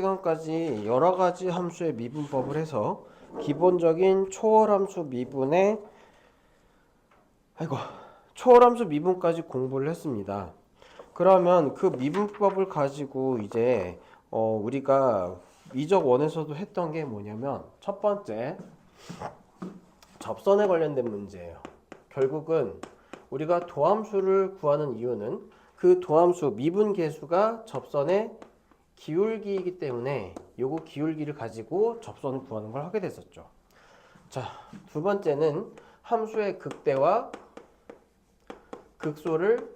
시간까지 여러 가지 함수의 미분법을 해서 기본적인 초월함수 미분의 초월함수 미분까지 공부를 했습니다. 그러면 그 미분법을 가지고 이제 우리가 미적 원에서도 했던 게 뭐냐면 첫 번째 접선에 관련된 문제예요. 결국은 우리가 도함수를 구하는 이유는 그 도함수 미분 계수가 접선의 기울기이기 때문에 요거 기울기를 가지고 접선을 구하는 걸 하게 됐었죠. 자, 두 번째는 함수의 극대와 극소를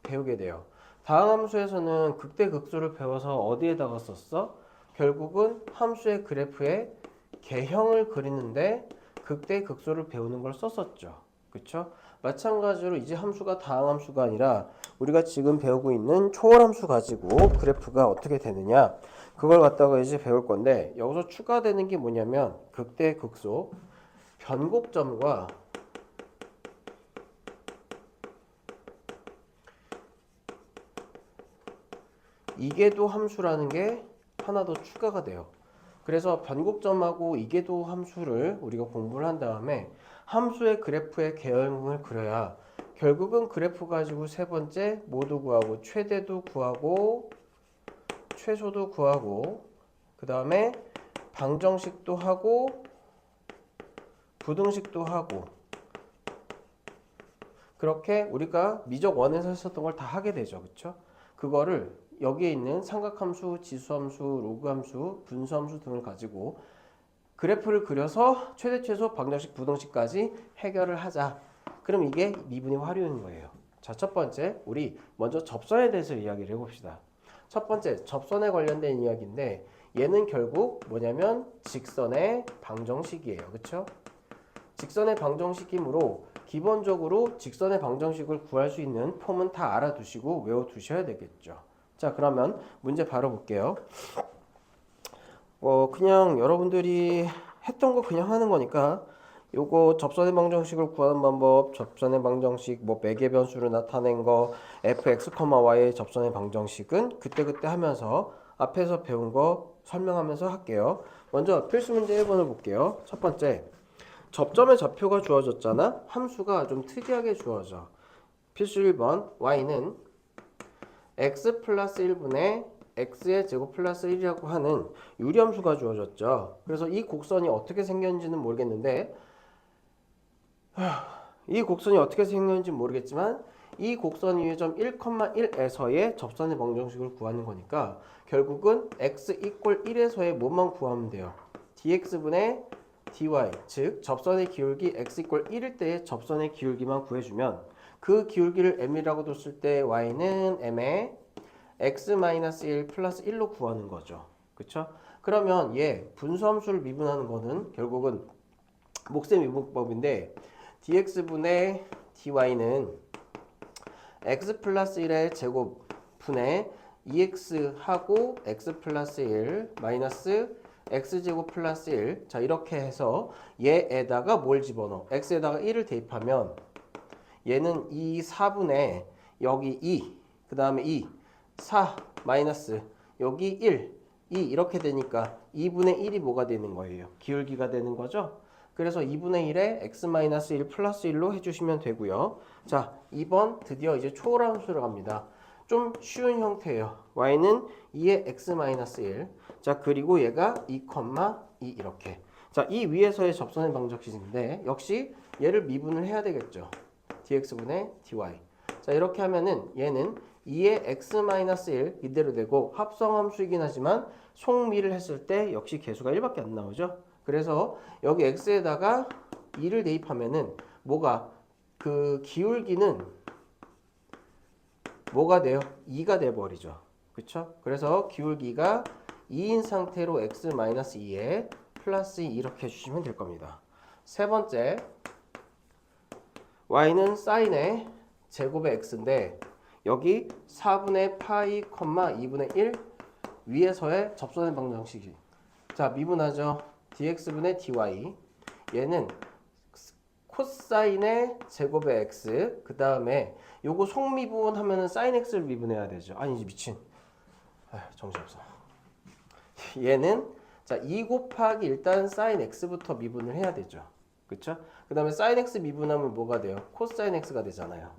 배우게 돼요. 다음 함수에서는 극대 극소를 배워서 어디에다가 썼어? 결국은 함수의 그래프에 개형을 그리는데 극대 극소를 배우는 걸 썼었죠. 그쵸? 마찬가지로 이제 함수가 다항 함수가 아니라 우리가 지금 배우고 있는 초월함수 가지고 그래프가 어떻게 되느냐 그걸 갖다가 이제 배울 건데, 여기서 추가되는 게 뭐냐면 극대 극소 변곡점과 이계도 함수라는 게 하나 더 추가가 돼요. 그래서 변곡점하고 이계도 함수를 우리가 공부를 한 다음에 함수의 그래프의 개형을 그려야 결국은 그래프 가지고 세 번째 모두 구하고 최대도 구하고 최소도 구하고 그 다음에 방정식도 하고 부등식도 하고 그렇게 우리가 미적 원에서 했었던 걸 다 하게 되죠. 그쵸? 그거를 여기에 있는 삼각함수, 지수함수, 로그함수, 분수함수 등을 가지고 그래프를 그려서 최대, 최소, 방정식, 부등식까지 해결을 하자. 그럼 이게 미분의 활용인 거예요. 자, 첫 번째, 우리 먼저 접선에 대해서 이야기를 해봅시다. 첫 번째, 접선에 관련된 이야기인데 얘는 결국 뭐냐면 직선의 방정식이에요. 그쵸? 직선의 방정식이므로 기본적으로 직선의 방정식을 구할 수 있는 폼은 다 알아두시고 외워두셔야 되겠죠. 자, 그러면 문제 바로 볼게요. 그냥 여러분들이 했던 거 그냥 하는 거니까 요거 접선의 방정식을 구하는 방법, 접선의 방정식, 뭐 매개 변수를 나타낸 거, fx, y의 접선의 방정식은 그때그때 하면서 앞에서 배운 거 설명하면서 할게요. 먼저 필수 문제 1번을 볼게요. 첫 번째, 접점의 좌표가 주어졌잖아. 함수가 좀 특이하게 주어져. 필수 1번, y는 x 플러스 1분의 x의 제곱 플러스 1이라고 하는 유리함수가 주어졌죠. 그래서 이 곡선이 어떻게 생겼는지는 모르겠는데 이 곡선이 어떻게 생겼는지 모르겠지만 이 곡선 위의 점 1,1에서의 접선의 방정식을 구하는 거니까 결국은 x 이퀄 1에서의 뭐만 구하면 돼요. dx분의 dy, 즉 접선의 기울기 x 이퀄 1일 때의 접선의 기울기만 구해주면 그 기울기를 m이라고 뒀을 때 y는 m의 x-1 플러스 1로 구하는 거죠. 그쵸? 그러면 얘 분수함수를 미분하는 거는 결국은 목세 미분법인데 dx분의 dy는 x 플러스 1의 제곱분의 2x하고 x 플러스 1 마이너스 x제곱 플러스 1. 자, 이렇게 해서 얘에다가 뭘 집어넣어? x에다가 1을 대입하면 얘는 2, 4분의 여기 2, 그 다음에 2, 4 마이너스 여기 1, 2 이렇게 되니까 2분의 1이 뭐가 되는 거예요? 기울기가 되는 거죠? 그래서 2분의 1에 x-1 플러스 1로 해주시면 되고요. 자, 2번 드디어 이제 초월함수를 갑니다. 좀 쉬운 형태예요. y는 2의 x-1. 자, 그리고 얘가 2, 2 이렇게. 자, 이 위에서의 접선의 방정식인데 역시 얘를 미분을 해야 되겠죠. dx분의 dy. 자, 이렇게 하면은 얘는 2의 x-1 이대로 되고 합성함수이긴 하지만 속미를 했을 때 역시 개수가 1밖에 안 나오죠. 그래서 여기 x에다가 2를 대입하면은 뭐가 그 기울기는 뭐가 돼요? 2가 돼 버리죠. 그렇죠? 그래서 기울기가 2인 상태로 x-2에 플러스 2 이렇게 해주시면 될 겁니다. 세 번째, y는 사인의 제곱의 x인데 여기 4분의 파이, 2분의 1 위에서의 접선의 방정식이. 자, 미분하죠. dx분의 dy. 얘는 코사인의 제곱의 x. 그 다음에 요거 속미분 하면은 사인 x를 미분해야 되죠. 아니지, 미친. 정신없어. 얘는 자, 2 곱하기 일단 사인 x부터 미분을 해야 되죠. 그쵸? 그 다음에 사인 x 미분하면 뭐가 돼요? 코사인 x가 되잖아요.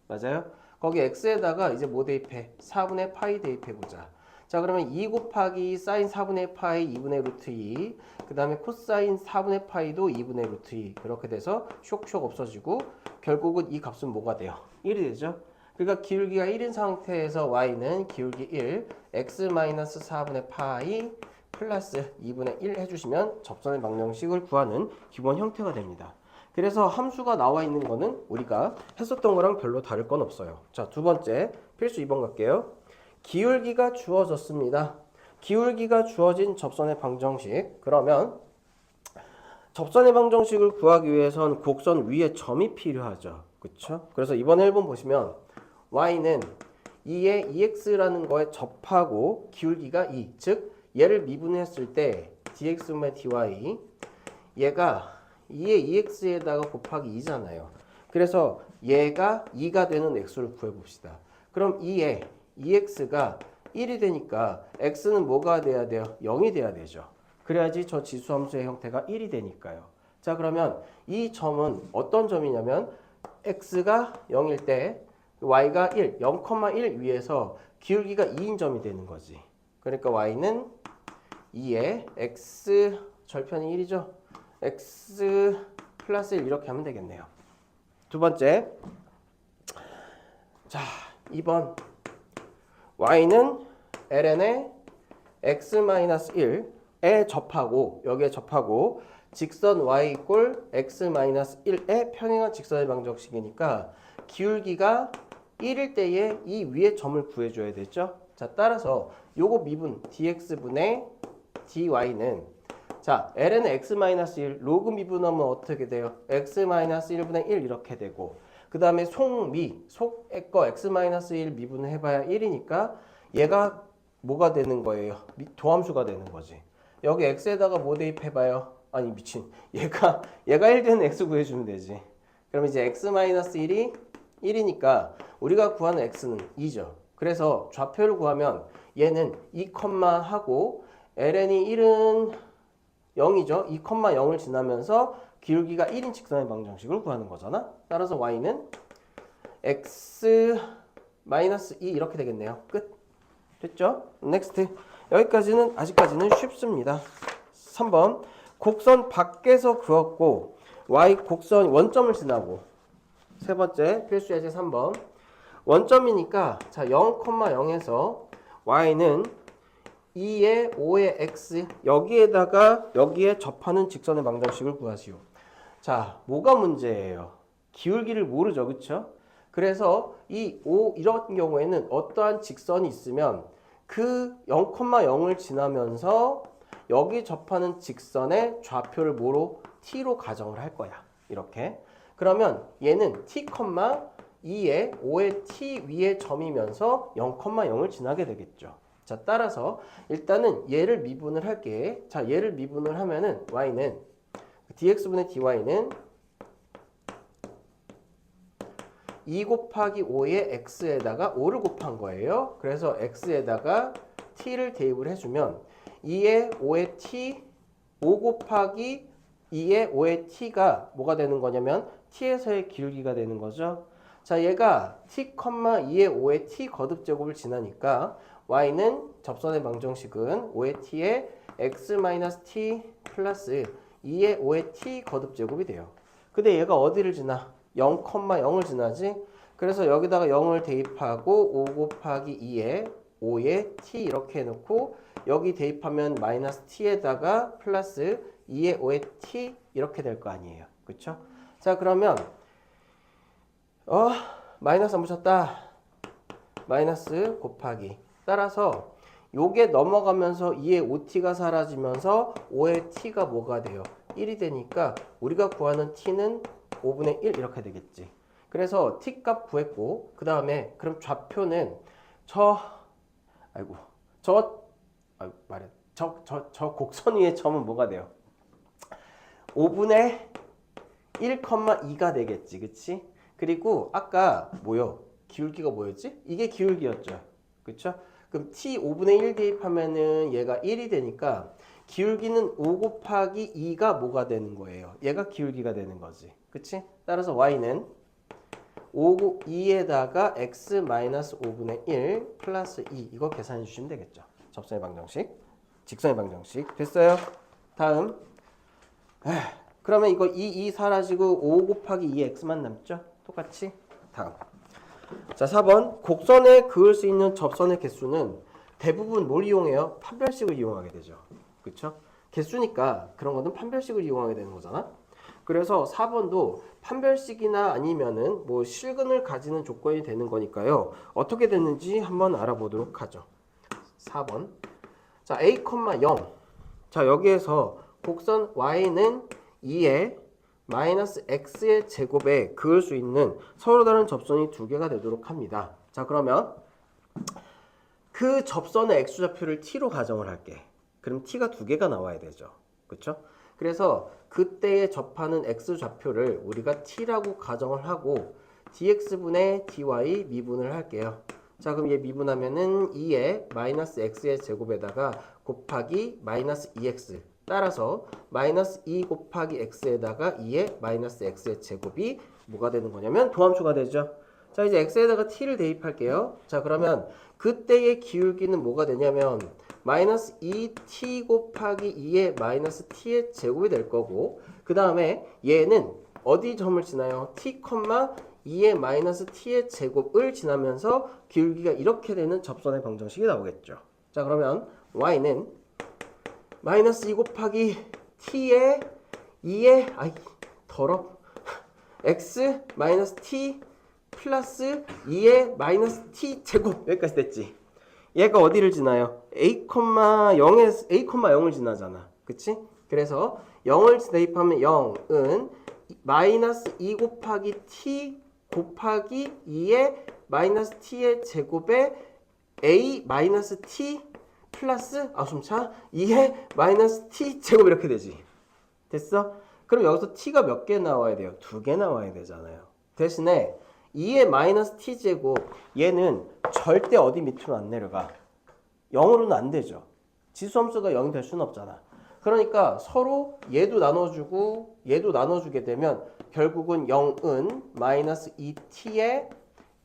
맞아요? 거기 x에다가 이제 뭐 대입해? 4분의 파이 대입해보자. 자, 그러면 2 곱하기 사인 4분의 파이 2분의 루트 2. 그 다음에 코사인 4분의 파이도 2분의 루트 2. 그렇게 돼서 쇽쇽 없어지고 결국은 이 값은 뭐가 돼요? 1이 되죠? 그러니까 기울기가 1인 상태에서 y는 기울기 1, x-4분의 파이 플러스 2분의 1 해주시면 접선의 방정식을 구하는 기본 형태가 됩니다. 그래서 함수가 나와 있는 거는 우리가 했었던 거랑 별로 다를 건 없어요. 자, 두 번째 필수 2번 갈게요. 기울기가 주어졌습니다. 기울기가 주어진 접선의 방정식. 그러면 접선의 방정식을 구하기 위해선 곡선 위에 점이 필요하죠. 그쵸? 그래서 이번에 1번 보시면 y는 2의 2x라는 거에 접하고 기울기가 2, 즉 얘를 미분했을 때 dx분의 dy 얘가 2의 2x에다가 곱하기 2잖아요. 그래서 얘가 2가 되는 x를 구해봅시다. 그럼 2의 2x가 1이 되니까 x는 뭐가 돼야 돼요? 0이 돼야 되죠. 그래야지 저 지수함수의 형태가 1이 되니까요. 자, 그러면 이 점은 어떤 점이냐면 x가 0일 때 y가 1, 0,1 위에서 기울기가 2인 점이 되는 거지. 그러니까 y는 2에 x 절편이 1이죠. x 플러스 1 이렇게 하면 되겠네요. 두 번째. 자, 2번. y는 ln의 x-1에 접하고 여기에 접하고 직선 y 이꼴 x-1의 평행한 직선의 방정식이니까 기울기가 1일 때에 이 위에 점을 구해줘야 되죠. 자, 따라서 요거 미분 dx분의 dy는 자, ln은 x-1 로그 미분하면 어떻게 돼요? x-1분의 1 이렇게 되고 그 다음에 속의 거 x-1 미분을 해봐야 1이니까 얘가 뭐가 되는 거예요? 도함수가 되는 거지. 여기 x에다가 뭐 대입해봐요? 아니 미친. 얘가 1 되는 x 구해주면 되지. 그럼 이제 x-1이 1이니까 우리가 구하는 x는 2죠. 그래서 좌표를 구하면 얘는 2, 하고 ln이 1은 0이죠. 2,0을 지나면서 기울기가 1인 직선의 방정식을 구하는 거잖아. 따라서 y는 x-2 이렇게 되겠네요. 끝. 됐죠? 넥스트. 여기까지는 아직까지는 쉽습니다. 3번. 곡선 밖에서 그었고 y 곡선 원점을 지나고 세 번째 필수 예제 3번. 원점이니까 자 0,0에서 y는 2의 5의 x 여기에 접하는 직선의 방정식을 구하시오. 자, 뭐가 문제예요? 기울기를 모르죠. 그쵸? 그래서 이 5 이런 경우에는 어떠한 직선이 있으면 그 0,0을 지나면서 여기 접하는 직선의 좌표를 뭐로? t로 가정을 할 거야. 이렇게. 그러면 얘는 t, 2의 5의 t 위의 점이면서 0,0을 지나게 되겠죠. 자, 따라서 일단은 얘를 미분을 할게. 자, 얘를 미분을 하면은 y는 dx분의 dy는 2 곱하기 5의 x에다가 5를 곱한 거예요. 그래서 x에다가 t를 대입을 해주면 2의 5의 t, 5 곱하기 2의 5의 t가 뭐가 되는 거냐면 t에서의 기울기가 되는 거죠. 자, 얘가 t, 2의 5의 t 거듭제곱을 지나니까 y는 접선의 방정식은 5의 t에 x-t 플러스 2의 5의 t 거듭제곱이 돼요. 근데 얘가 어디를 지나? 0,0을 지나지? 그래서 여기다가 0을 대입하고 5 곱하기 2의 5의 t 이렇게 해놓고 여기 대입하면 마이너스 t에다가 플러스 2의 5의 t 이렇게 될 거 아니에요. 그쵸? 자, 그러면 마이너스 안 붙였다. 마이너스 곱하기. 따라서 요게 넘어가면서 2의 5t가 사라지면서 5의 t가 뭐가 돼요? 1이 되니까 우리가 구하는 t는 5분의 1 이렇게 되겠지. 그래서 t 값 구했고 그 다음에 그럼 좌표는 저 곡선 위의 점은 뭐가 돼요? 5분의 1,2가 되겠지. 그치? 그리고 아까 기울기가 뭐였지? 이게 기울기였죠. 그쵸? 그럼 t 5분의 1 대입하면은 얘가 1이 되니까 기울기는 5 곱하기 2가 뭐가 되는 거예요? 얘가 기울기가 되는 거지. 그치? 따라서 y는 2에다가 x 마이너스 5분의 1 플러스 2 이거 계산해 주시면 되겠죠. 접선의 방정식, 직선의 방정식 됐어요. 다음 그러면 이거 2 사라지고 5 곱하기 2x만 남죠? 똑같이. 다음 자 4번 곡선에 그을 수 있는 접선의 개수는 대부분 뭘 이용해요? 판별식을 이용하게 되죠. 그쵸? 개수니까 그런 거는 판별식을 이용하게 되는 거잖아. 그래서 4번도 판별식이나 아니면은 뭐 실근을 가지는 조건이 되는 거니까요. 어떻게 됐는지 한번 알아보도록 하죠. 4번. 자, a, 0. 자, 여기에서 곡선 y는 2에 마이너스 x의 제곱에 그을 수 있는 서로 다른 접선이 두 개가 되도록 합니다. 자, 그러면 그 접선의 x좌표를 t로 가정을 할게. 그럼 t가 두 개가 나와야 되죠. 그렇죠? 그래서 그때에 접하는 x좌표를 우리가 t라고 가정을 하고 dx분의 dy 미분을 할게요. 자, 그럼 얘 미분하면은 2에 마이너스 x의 제곱에다가 곱하기 마이너스 2x 따라서 마이너스 2 곱하기 x에다가 2에 마이너스 x의 제곱이 뭐가 되는 거냐면 도함수가 되죠. 자, 이제 x에다가 t를 대입할게요. 자, 그러면 그때의 기울기는 뭐가 되냐면 마이너스 2t 곱하기 2의 마이너스 t의 제곱이 될 거고 그 다음에 얘는 어디 점을 지나요? t, 2의 마이너스 t의 제곱을 지나면서 기울기가 이렇게 되는 접선의 방정식이 나오겠죠. 자, 그러면 y는 마이너스 2 곱하기 t의 2의 x 마이너스 t 플러스 2의 마이너스 t 제곱 여기까지 됐지. 얘가 어디를 지나요? a,0을 지나잖아. 그치? 그래서 0을 대입하면 0은 마이너스 2 곱하기 t 곱하기 2의 마이너스 t의 제곱에 a 마이너스 t 플러스 숨차 2의 마이너스 t 제곱 이렇게 되지. 됐어? 그럼 여기서 t가 몇 개 나와야 돼요? 2개 나와야 되잖아요. 대신에 2의 마이너스 t 제곱 얘는 절대 어디 밑으로 안 내려가. 0으로는 안 되죠. 지수함수가 0이 될 수는 없잖아. 그러니까 서로 얘도 나눠주고 얘도 나눠주게 되면 결국은 0은 마이너스 2t에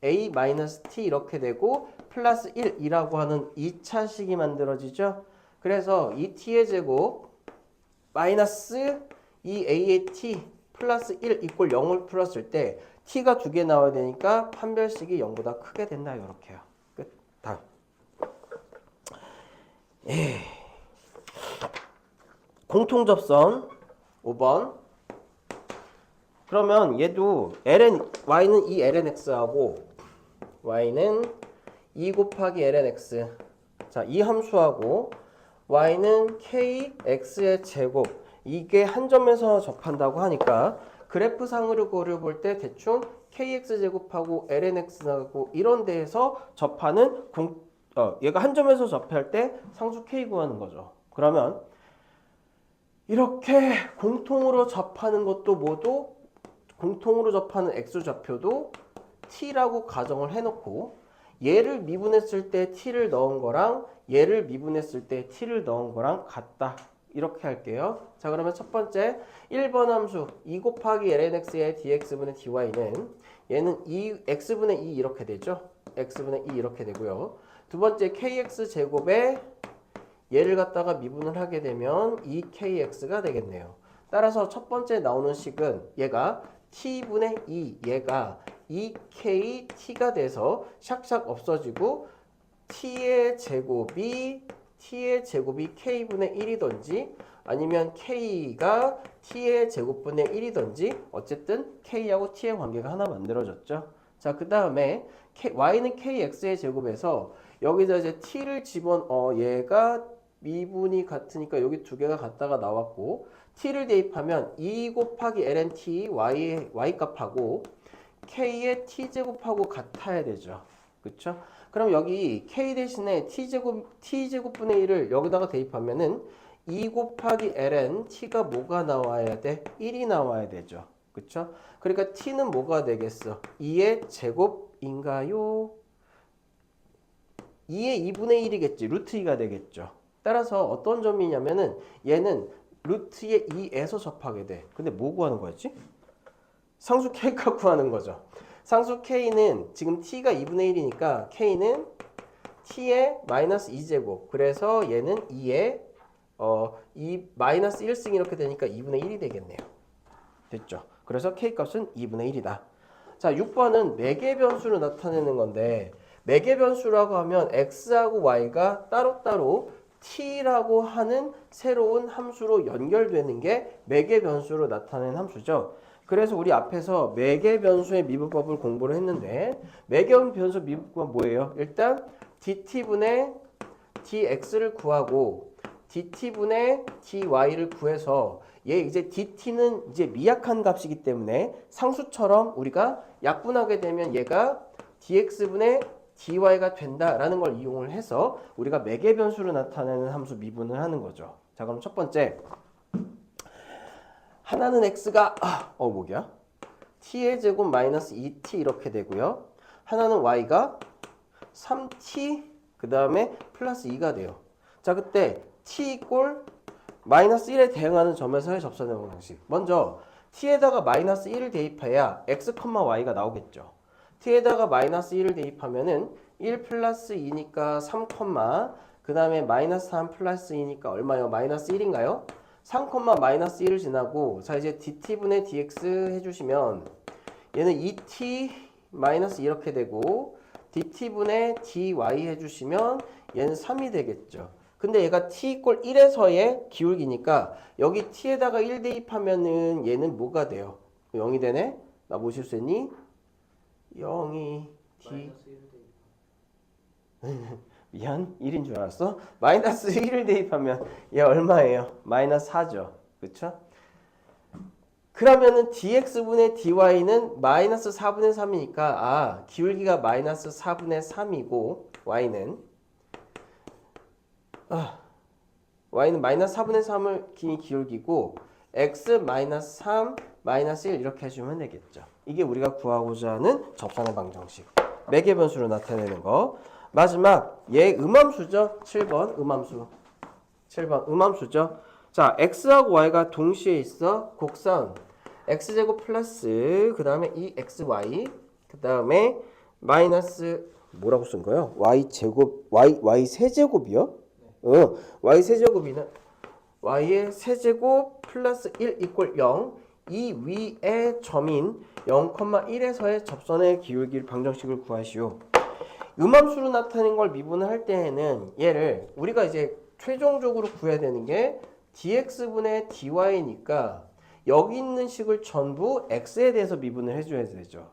a 마이너스 t 이렇게 되고 플러스 1이라고 하는 2차식이 만들어지죠. 그래서 2t의 제곱 마이너스 2a의 t 플러스 1 이꼴 0을 풀었을 때 t가 두 개 나와야 되니까 판별식이 0보다 크게 된다. 이렇게요. 끝. 다음. 공통접선 5번. 그러면 얘도 y는 2 lnx하고 y는 2 곱하기 lnx. 자, 이 함수하고 y는 kx의 제곱. 이게 한 점에서 접한다고 하니까 그래프상으로 그려볼 때 대충 kx제곱하고 lnx하고 이런 데에서 접하는 얘가 한 점에서 접할 때 상수 k 구하는 거죠. 그러면 이렇게 공통으로 접하는 것도 모두 공통으로 접하는 x좌표도 t라고 가정을 해놓고 얘를 미분했을 때 t를 넣은 거랑 얘를 미분했을 때 t를 넣은 거랑 같다. 이렇게 할게요. 자, 그러면 첫 번째 1번 함수 2 곱하기 lnx의 dx분의 dy는 얘는 x분의 2 이렇게 되죠. x분의 2 이렇게 되고요. 두 번째 kx제곱에 얘를 갖다가 미분을 하게 되면 2kx가 되겠네요. 따라서 첫 번째 나오는 식은 얘가 t분의 2 얘가 2kt가 돼서 샥샥 없어지고 t의 제곱이 k분의 1이던지 아니면 k가 t의 제곱분의 1이던지 어쨌든 k하고 t의 관계가 하나 만들어졌죠. 자, 그 다음에 y는 kx의 제곱에서 여기다 이제 t를 얘가 미분이 같으니까 여기 두 개가 같다가 나왔고 t를 대입하면 2 곱하기 ln y 값하고 k의 t제곱하고 같아야 되죠. 그쵸? 그럼 여기 k 대신에 t제곱분의 1을 여기다가 대입하면은 2 곱하기 ln t가 뭐가 나와야 돼? 1이 나와야 되죠. 그쵸? 그러니까 t는 뭐가 되겠어? 2의 제곱인가요? 2의 2분의 1이겠지. 루트 2가 되겠죠. 따라서 어떤 점이냐면은 얘는 루트의 2에서 접하게 돼. 근데 뭐 구하는 거였지? 상수 K값 구하는 거죠. 상수 K는 지금 T가 2분의 1이니까 K는 T의 마이너스 2제곱. 그래서 얘는 2의 2 마이너스 1승 이렇게 되니까 2분의 1이 되겠네요. 됐죠? 그래서 K값은 2분의 1이다. 자, 6번은 매개 변수로 나타내는 건데 매개 변수라고 하면 X하고 Y가 따로따로 T라고 하는 새로운 함수로 연결되는 게 매개 변수로 나타내는 함수죠. 그래서 우리 앞에서 매개 변수의 미분법을 공부를 했는데 매개 변수 미분법은 뭐예요? 일단 dt분의 dx를 구하고 dt분의 dy를 구해서 얘 이제 dt는 이제 미약한 값이기 때문에 상수처럼 우리가 약분하게 되면 얘가 dx분의 dy가 된다라는 걸 이용을 해서 우리가 매개 변수로 나타내는 함수 미분을 하는 거죠. 자, 그럼 첫 번째 하나는 x가 뭐야? t의 제곱 마이너스 2t 이렇게 되고요. 하나는 y가 3t 그 다음에 플러스 2가 돼요. 자, 그때 t 이꼴 마이너스 1에 대응하는 점에서의 접선의 방식. 먼저 t에다가 마이너스 1을 대입해야 x, y가 나오겠죠. t에다가 마이너스 1을 대입하면은 1 플러스 2니까 3, 그 다음에 마이너스 3 플러스 2니까 얼마요? 마이너스 1인가요? 3, 마이너스 1을 지나고 자 이제 dt분의 dx 해주시면 얘는 2t 마이너스 이렇게 되고 dt분의 dy 해주시면 얘는 3이 되겠죠. 근데 얘가 t 이꼴 1에서의 기울기니까 여기 t에다가 1 대입하면은 얘는 뭐가 돼요? 0이 되네? 나 뭐 실수했니? 0이 t 미안 1인 줄 알았어? 마이너스 1을 대입하면 얘 얼마예요? 마이너스 4죠. 그쵸? 그러면은 dx분의 dy는 마이너스 4분의 3이니까 기울기가 마이너스 4분의 3이고 y는 마이너스 4분의 3을 기울기고 x 마이너스 3 마이너스 1 이렇게 해주면 되겠죠. 이게 우리가 구하고자 하는 접선의 방정식. 매개 변수로 나타내는 거. 마지막 얘 음함수죠. 7번 음함수. 7번 음함수죠. 자, x하고 y가 동시에 있어. 곡선 x제곱 플러스 그 다음에 2xy 그 다음에 마이너스 뭐라고 쓴 거예요? y제곱 y 세제곱이요? y 세제곱이는 y의 세제곱 플러스 1 이꼴 0 이 위의 점인 0,1에서의 접선의 기울기 방정식을 구하시오. 음함수로 나타낸 걸 미분을 할 때에는 얘를 우리가 이제 최종적으로 구해야 되는 게 dx분의 dy니까 여기 있는 식을 전부 x에 대해서 미분을 해줘야 되죠.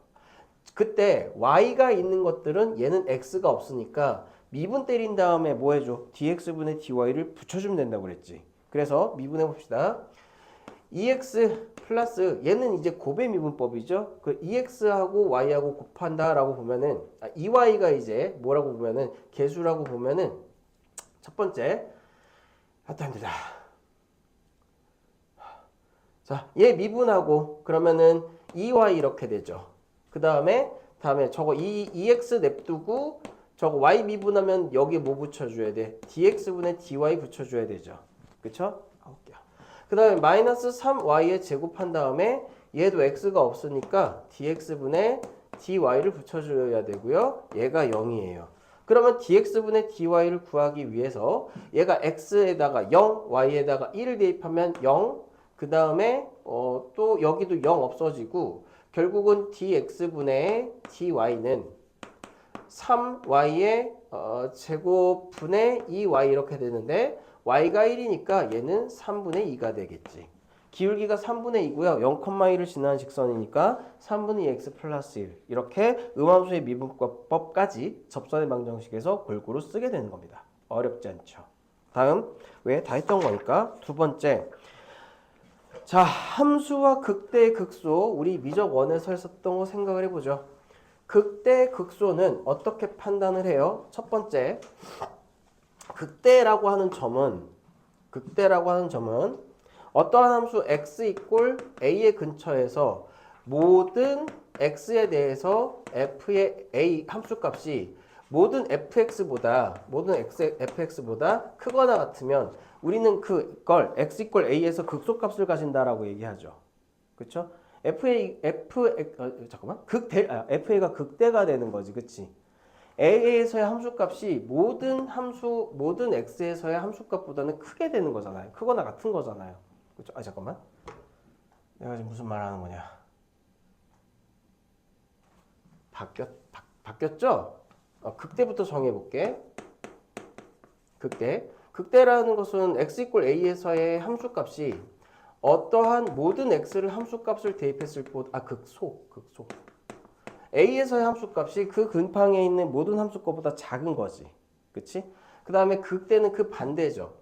그때 y가 있는 것들은 얘는 x가 없으니까 미분 때린 다음에 뭐 해줘? dx분의 dy를 붙여주면 된다고 그랬지. 그래서 미분해 봅시다. 2x 플러스 얘는 이제 곱의 미분법이죠. 그 2x하고 y하고 곱한다라고 보면은 2y가 이제 뭐라고 보면은 개수라고 보면은 첫 번째 합니다. 자, 얘 미분하고 그러면은 2y 이렇게 되죠. 다음에 저거 2x 냅두고 저거 y 미분하면 여기 뭐 붙여줘야 돼? dx분의 dy 붙여줘야 되죠. 그쵸? 그 다음에 마이너스 3y에 제곱한 다음에 얘도 x가 없으니까 dx분의 dy를 붙여줘야 되고요. 얘가 0이에요. 그러면 dx분의 dy를 구하기 위해서 얘가 x에다가 0, y에다가 1을 대입하면 0, 그 다음에 또 여기도 0 없어지고 결국은 dx분의 dy는 3y의 제곱분의 2y 이렇게 되는데 y가 1이니까 얘는 3분의 2가 되겠지. 기울기가 3분의 2고요. 0,1을 지나는 직선이니까 3분의 2x 플러스 1 이렇게 음함수의 미분법까지 접선의 방정식에서 골고루 쓰게 되는 겁니다. 어렵지 않죠. 다음 왜 다 했던 거니까 두 번째 자 함수와 극대의 극소 우리 미적 원에서 했었던 거 생각을 해보죠. 극대 극소는 어떻게 판단을 해요? 첫 번째 극대라고 하는 점은 어떠한 함수 x 이꼴 a의 근처에서 모든 x에 대해서 f의 a 함수값이 모든 fx보다 크거나 같으면 우리는 그걸 x 이퀄 a에서 극소값을 가진다라고 얘기하죠. 그렇죠? fa가 극대가 되는 거지, 그렇지? a에서의 함수값이 모든 x에서의 함수값보다는 크게 되는 거잖아요. 크거나 같은 거잖아요. 그렇죠? 잠깐만. 내가 지금 무슨 말하는 거냐? 바뀌었죠? 극대부터 정해볼게. 극대라는 것은 x 이퀄 a에서의 함수값이 어떠한 모든 x를 함수값을 대입했을 때 극소. a에서의 함수값이 그 근방에 있는 모든 함수값보다 작은 거지. 그치? 그 다음에 극대는 그 반대죠.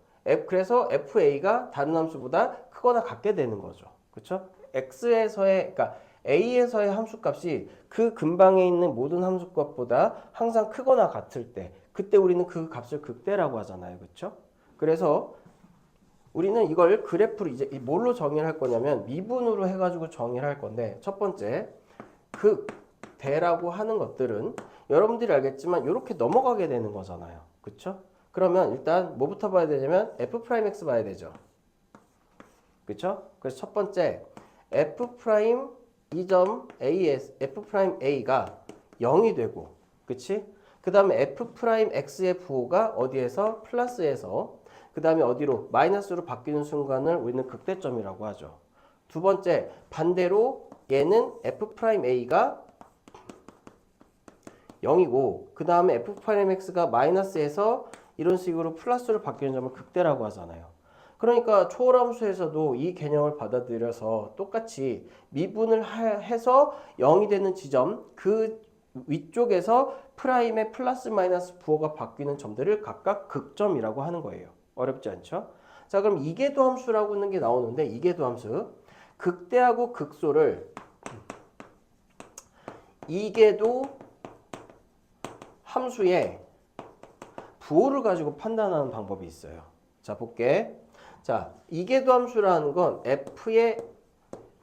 그래서 fa가 다른 함수보다 크거나 같게 되는 거죠. 그쵸? 그러니까 a에서의 함수값이 그 근방에 있는 모든 함수값보다 항상 크거나 같을 때, 그때 우리는 그 값을 극대라고 하잖아요. 그쵸? 그래서 우리는 이걸 그래프로 이제 뭘로 정의를 할 거냐면 미분으로 해가지고 정의를 할 건데, 첫 번째 극대라고 하는 것들은 여러분들이 알겠지만 이렇게 넘어가게 되는 거잖아요. 그쵸? 그러면 일단 뭐부터 봐야 되냐면 f'x 봐야 되죠. 그쵸? 그래서 첫 번째 f' 이 점 f'a가 0이 되고, 그치? 그 다음에 f'x의 부호가 어디에서? 플러스에서, 그 다음에 어디로? 마이너스로 바뀌는 순간을 우리는 극대점이라고 하죠. 두 번째, 반대로 얘는 f'a가 0이고, 그 다음에 f'x가 마이너스에서 이런 식으로 플러스로 바뀌는 점을 극대라고 하잖아요. 그러니까 초월함수에서도 이 개념을 받아들여서 똑같이 미분을 해서 0이 되는 지점, 그 위쪽에서 프라임의 플러스 마이너스 부호가 바뀌는 점들을 각각 극점이라고 하는 거예요. 어렵지 않죠? 자, 그럼 이계도 함수라고 하는 게 나오는데, 이계도 함수 극대하고 극소를 이계도 함수의 부호를 가지고 판단하는 방법이 있어요. 자, 볼게. 자, 이계도 함수라는 건 f의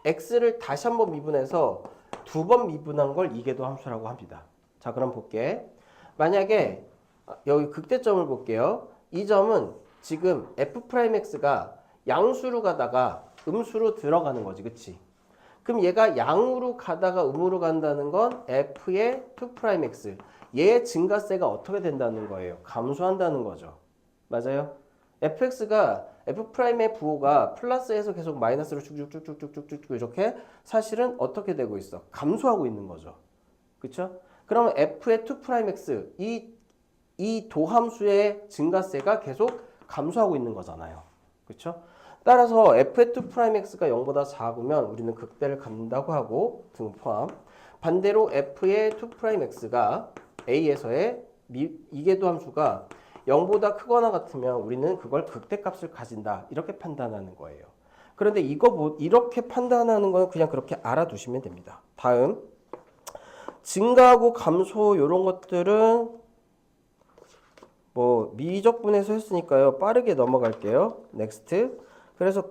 x를 다시 한번 미분해서 두 번 미분한 걸 이계도 함수라고 합니다. 자, 그럼 볼게. 만약에 여기 극대점을 볼게요. 이 점은 지금 f'x가 양수로 가다가 음수로 들어가는 거지, 그치? 그럼 얘가 양으로 가다가 음으로 간다는 건 f의 2'x, 얘의 증가세가 어떻게 된다는 거예요? 감소한다는 거죠. 맞아요? f'의 부호가 플러스에서 계속 마이너스로 쭉쭉쭉쭉쭉쭉 이렇게 사실은 어떻게 되고 있어? 감소하고 있는 거죠. 그쵸? 그러면 f의 2'x, 이 도함수의 증가세가 계속 감소하고 있는 거잖아요. 그쵸? 따라서 f의 2'x가 0보다 작으면 우리는 극대를 갖는다고 하고, 등 포함. 반대로 f의 2'x가 a에서의 이계도 함수가 0보다 크거나 같으면 우리는 그걸 극대값을 가진다, 이렇게 판단하는 거예요. 그런데 이렇게 판단하는 건 그냥 그렇게 알아두시면 됩니다. 다음, 증가하고 감소 이런 것들은 뭐 미적분에서 했으니까요. 빠르게 넘어갈게요. 넥스트. 그래서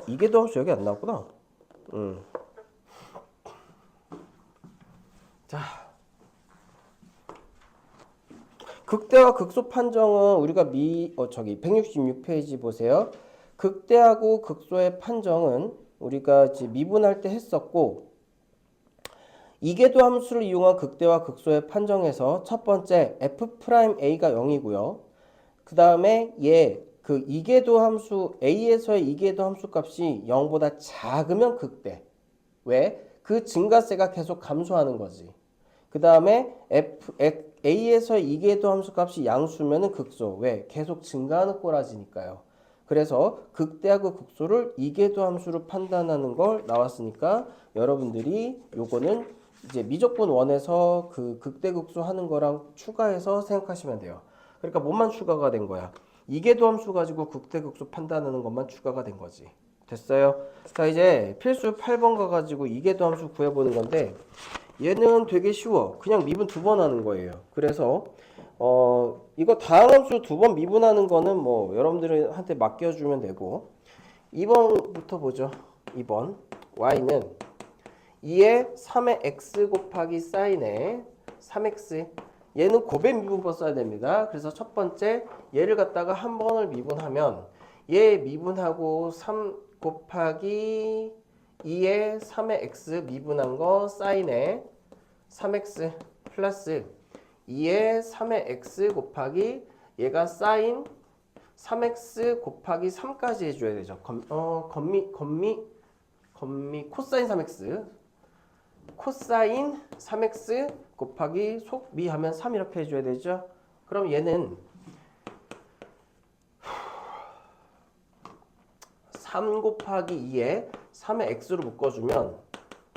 이계도 함수 여기 안 나왔구나. 자, 극대와 극소 판정은 우리가 166페이지 보세요. 극대하고 극소의 판정은 우리가 이제 미분할 때 했었고, 이계도 함수를 이용한 극대와 극소의 판정에서 첫 번째 f'a가 0이고요. 그 다음에 이계도 함수 a에서의 이계도 함수 값이 0보다 작으면 극대. 왜? 그 증가세가 계속 감소하는 거지. 그 다음에 a에서 이계도 함수 값이 양수면은 극소. 왜? 계속 증가하는 꼬라지니까요. 그래서 극대하고 극소를 이계도 함수로 판단하는 걸 나왔으니까 여러분들이 요거는 이제 미적분 1에서 그 극대 극소 하는 거랑 추가해서 생각하시면 돼요. 그러니까 뭐만 추가가 된 거야? 이계도 함수 가지고 극대 극소 판단하는 것만 추가가 된 거지. 됐어요? 자, 이제 필수 8번 가가지고 이계도 함수 구해보는 건데, 얘는 되게 쉬워. 그냥 미분 2번 하는 거예요. 그래서 이거 다항함수 2번 미분하는 거는 뭐 여러분들한테 맡겨주면 되고, 2번부터 보죠. 2번 y는 2에 3의 x 곱하기 사인의 3x, 얘는 곱의 미분법 써야 됩니다. 그래서 첫 번째 얘를 갖다가 한 번을 미분하면 얘 미분하고 3 곱하기 2의 3의 x 미분한 거 사인에 3x 플러스 2의 3의 x 곱하기 얘가 사인 3x 곱하기 3까지 해줘야 되죠. 건미 코사인 3x 코사인 3x 곱하기 속미 하면 3 이렇게 해줘야 되죠. 그럼 얘는 3 곱하기 2에 3의 x로 묶어주면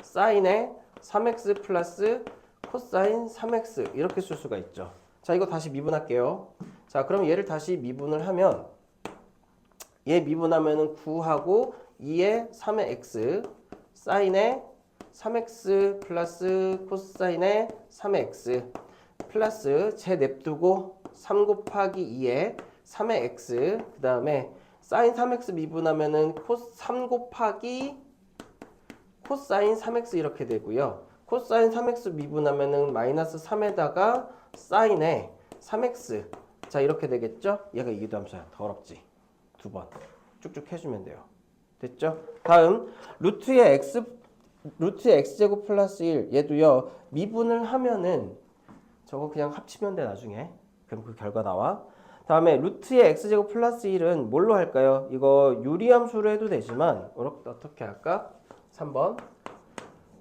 사인에 3x 플러스 코사인 3x 이렇게 쓸 수가 있죠. 자, 이거 다시 미분할게요. 자, 그럼 얘를 다시 미분을 하면 얘 미분하면은 9하고 2에 3의 x 사인에 3x 플러스 코사인에 3의 x 플러스 제 냅두고 3 곱하기 2에 3의 x 그 다음에 사인 3x 미분하면은 3 곱하기 코사인 3x 이렇게 되고요. 코사인 3x 미분하면은 마이너스 3에다가 사인에 3x 자 이렇게 되겠죠? 얘가 이기도함수야. 더럽지. 두 번 쭉쭉 해주면 돼요. 됐죠? 다음 루트의 x제곱 플러스 1 얘도요. 미분을 하면은 저거 그냥 합치면 돼 나중에. 그럼 그 결과 나와. 다음에 루트의 x제곱 플러스 1은 뭘로 할까요? 이거 유리함수로 해도 되지만 어떻게 할까? 3번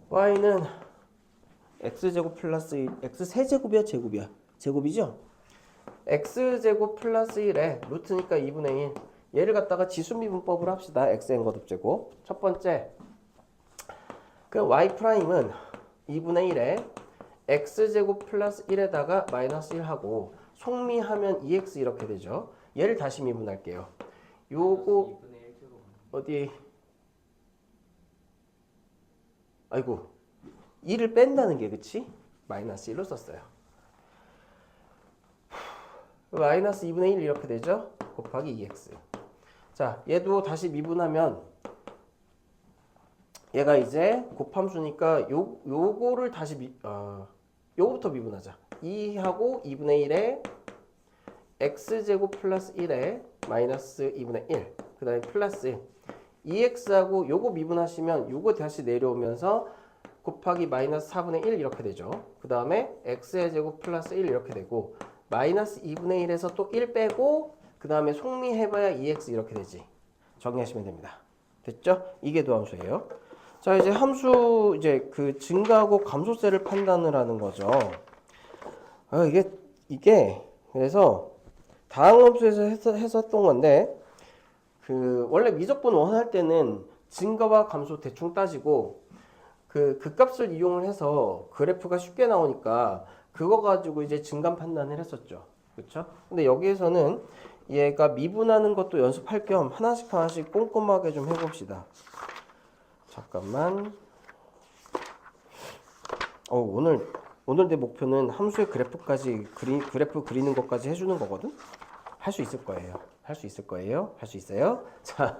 y는 x제곱 플러스 1 x 세제곱이야 제곱이야? 제곱이죠? x제곱 플러스 1에 루트니까 2분의 1 얘를 갖다가 지수미분법으로 합시다. xn 거듭제곱 첫 번째 그 y 프라임은 2분의 1에 x제곱 플러스 1에다가 마이너스 1하고 속미하면 2x 이렇게 되죠. 얘를 다시 미분할게요. 요거 어디 아이고 2를 뺀다는 게 그치? 마이너스 1로 썼어요. 마이너스 2분의 1 이렇게 되죠? 곱하기 2x 자 얘도 다시 미분하면 얘가 이제 곱함수니까 요거를 다시 요거부터 미분하자. 2하고 2분의 1에 x제곱 플러스 1에 마이너스 2분의 1 그 다음에 플러스 2x하고 요거 미분하시면 요거 다시 내려오면서 곱하기 마이너스 4분의 1 이렇게 되죠. 그 다음에 x의 제곱 플러스 1 이렇게 되고 마이너스 2분의 1에서 또 1 빼고 그 다음에 속미해봐야 2x 이렇게 되지. 정리하시면 됩니다. 됐죠? 이게 도함수예요. 자 이제 함수 이제 그 증가하고 감소세를 판단을 하는 거죠. 이게 그래서 다항함수에서 했었던 건데 그 원래 미적분 원할 때는 증가와 감소 대충 따지고 그 값을 이용을 해서 그래프가 쉽게 나오니까 그거 가지고 이제 증감 판단을 했었죠. 그렇죠? 근데 여기에서는 얘가 미분하는 것도 연습할 겸 하나씩 꼼꼼하게 좀 해봅시다. 잠깐만. 오늘 내 목표는 함수의 그래프까지 그래프 그리는 것까지 해주는 거거든. 할 수 있을 거예요. 할 수 있어요. 자,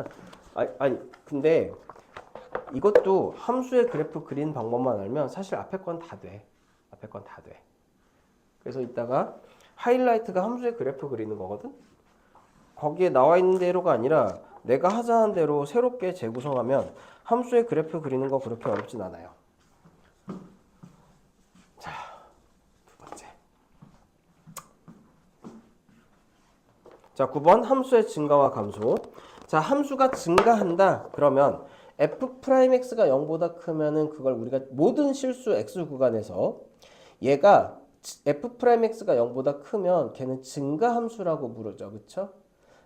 근데 이것도 함수의 그래프 그리는 방법만 알면 사실 앞에 건 다 돼. 그래서 이따가 하이라이트가 함수의 그래프 그리는 거거든. 거기에 나와 있는 대로가 아니라 내가 하자는 대로 새롭게 재구성하면 함수의 그래프 그리는 거 그렇게 어렵진 않아요. 자, 두 번째. 자, 9번 함수의 증가와 감소. 자, 함수가 증가한다. 그러면 f'x가 0보다 크면은 그걸 우리가 모든 실수 x 구간에서 얘가 f'x가 0보다 크면 걔는 증가 함수라고 부르죠. 그쵸?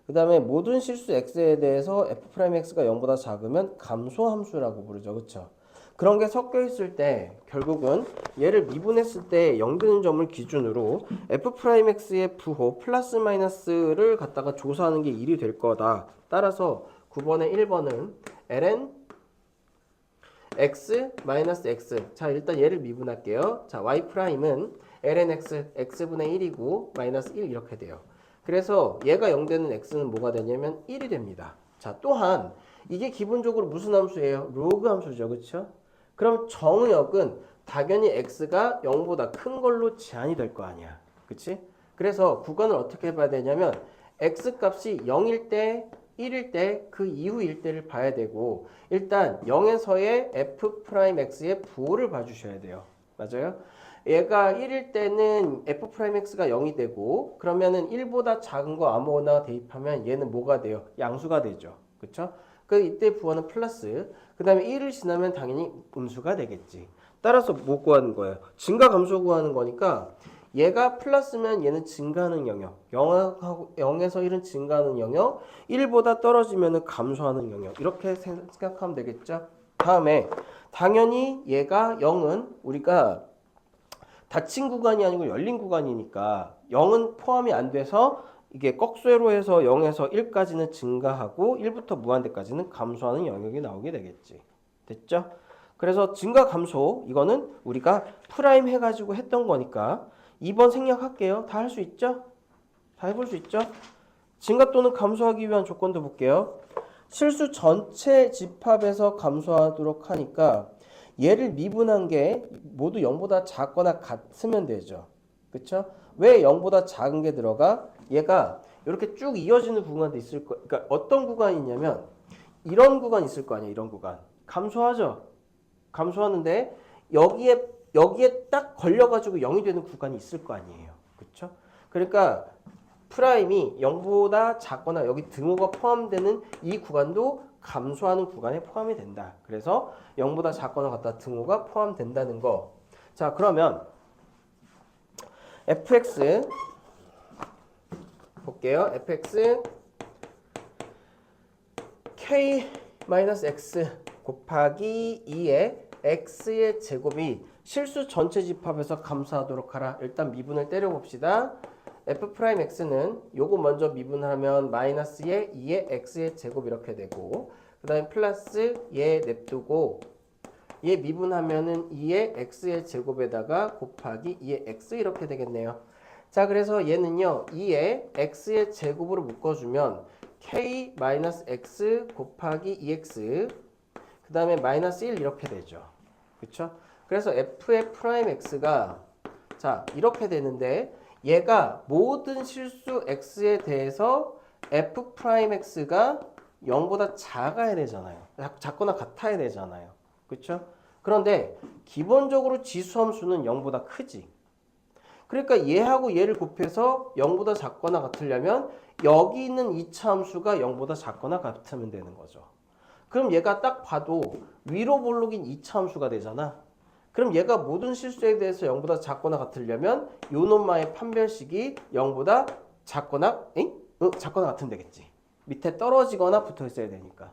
그 다음에 모든 실수 x에 대해서 f'x가 0보다 작으면 감소 함수라고 부르죠. 그쵸? 그런 게 섞여 있을 때 결국은 얘를 미분했을 때 0 되는 점을 기준으로 f'x의 부호 플러스 마이너스를 갖다가 조사하는 게 일이 될 거다. 따라서 9번에 1번은 ln x 마이너스 x. 자, 일단 얘를 미분할게요. 자, y 프라임은 ln x x분의 1이고 마이너스 1 이렇게 돼요. 그래서 얘가 0 되는 x는 뭐가 되냐면 1이 됩니다. 자, 또한 이게 기본적으로 무슨 함수예요? 로그 함수죠. 그렇죠? 그럼 정의역은 당연히 x가 0보다 큰 걸로 제한이 될 거 아니야. 그치? 그래서 구간을 어떻게 봐야 되냐면 x값이 0일 때 1일 때 그 이후일 때를 봐야 되고 일단 0에서의 f'x의 부호를 봐주셔야 돼요. 맞아요? 얘가 1일 때는 f'x가 0이 되고 그러면은 1보다 작은 거 아무거나 대입하면 얘는 뭐가 돼요? 양수가 되죠. 그쵸? 그 이때 부호는 플러스 그 다음에 1을 지나면 당연히 음수가 되겠지. 따라서 뭐 구하는 거예요? 증가 감소 구하는 거니까 얘가 플러스면 얘는 증가하는 영역 0에서 1은 증가하는 영역 1보다 떨어지면 감소하는 영역 이렇게 생각하면 되겠죠. 다음에 당연히 얘가 0은 우리가 닫힌 구간이 아니고 열린 구간이니까 0은 포함이 안 돼서 이게 꺽쇠로 해서 0에서 1까지는 증가하고 1부터 무한대까지는 감소하는 영역이 나오게 되겠지. 됐죠? 그래서 증가 감소 이거는 우리가 프라임 해가지고 했던 거니까 2번 생략할게요. 다 할 수 있죠? 다 해볼 수 있죠? 증가 또는 감소하기 위한 조건도 볼게요. 실수 전체 집합에서 감소하도록 하니까 얘를 미분한 게 모두 0보다 작거나 같으면 되죠. 그쵸? 왜 0보다 작은 게 들어가? 얘가 이렇게 쭉 이어지는 구간도 있을 거. 그러니까 어떤 구간이냐면 이런 구간 있을 거 아니에요. 이런 구간. 감소하죠. 감소하는데 여기에 딱 걸려가지고 0이 되는 구간이 있을 거 아니에요. 그쵸? 그러니까 프라임이 0보다 작거나 여기 등호가 포함되는 이 구간도 감소하는 구간에 포함이 된다. 그래서 0보다 작거나 같다 등호가 포함된다는 거. 자, 그러면 fx 볼게요. fx k-x 곱하기 2의 x의 제곱이 실수 전체 집합에서 감소하도록 하라. 일단 미분을 때려봅시다. f'x는 요거 먼저 미분하면 마이너스의 2의 x의 제곱 이렇게 되고 그 다음에 플러스 얘 냅두고 얘 미분하면은 2의 x의 제곱에다가 곱하기 2의 x 이렇게 되겠네요. 자, 그래서 얘는요 2의 x의 제곱으로 묶어주면 k-x 곱하기 2x 그 다음에 마이너스 1 이렇게 되죠. 그쵸? 그래서 f의 프라임 x가 자 이렇게 되는데 얘가 모든 실수 x에 대해서 f 프라임 x가 0보다 작아야 되잖아요. 작거나 같아야 되잖아요. 그렇죠? 그런데 기본적으로 지수함수는 0보다 크지. 그러니까 얘하고 얘를 곱해서 0보다 작거나 같으려면 여기 있는 2차 함수가 0보다 작거나 같으면 되는 거죠. 그럼 얘가 딱 봐도 위로 볼록인 2차 함수가 되잖아. 그럼 얘가 모든 실수에 대해서 0보다 작거나 같으려면 요 놈마의 판별식이 0보다 작거나 작거나 같으면 되겠지. 밑에 떨어지거나 붙어 있어야 되니까.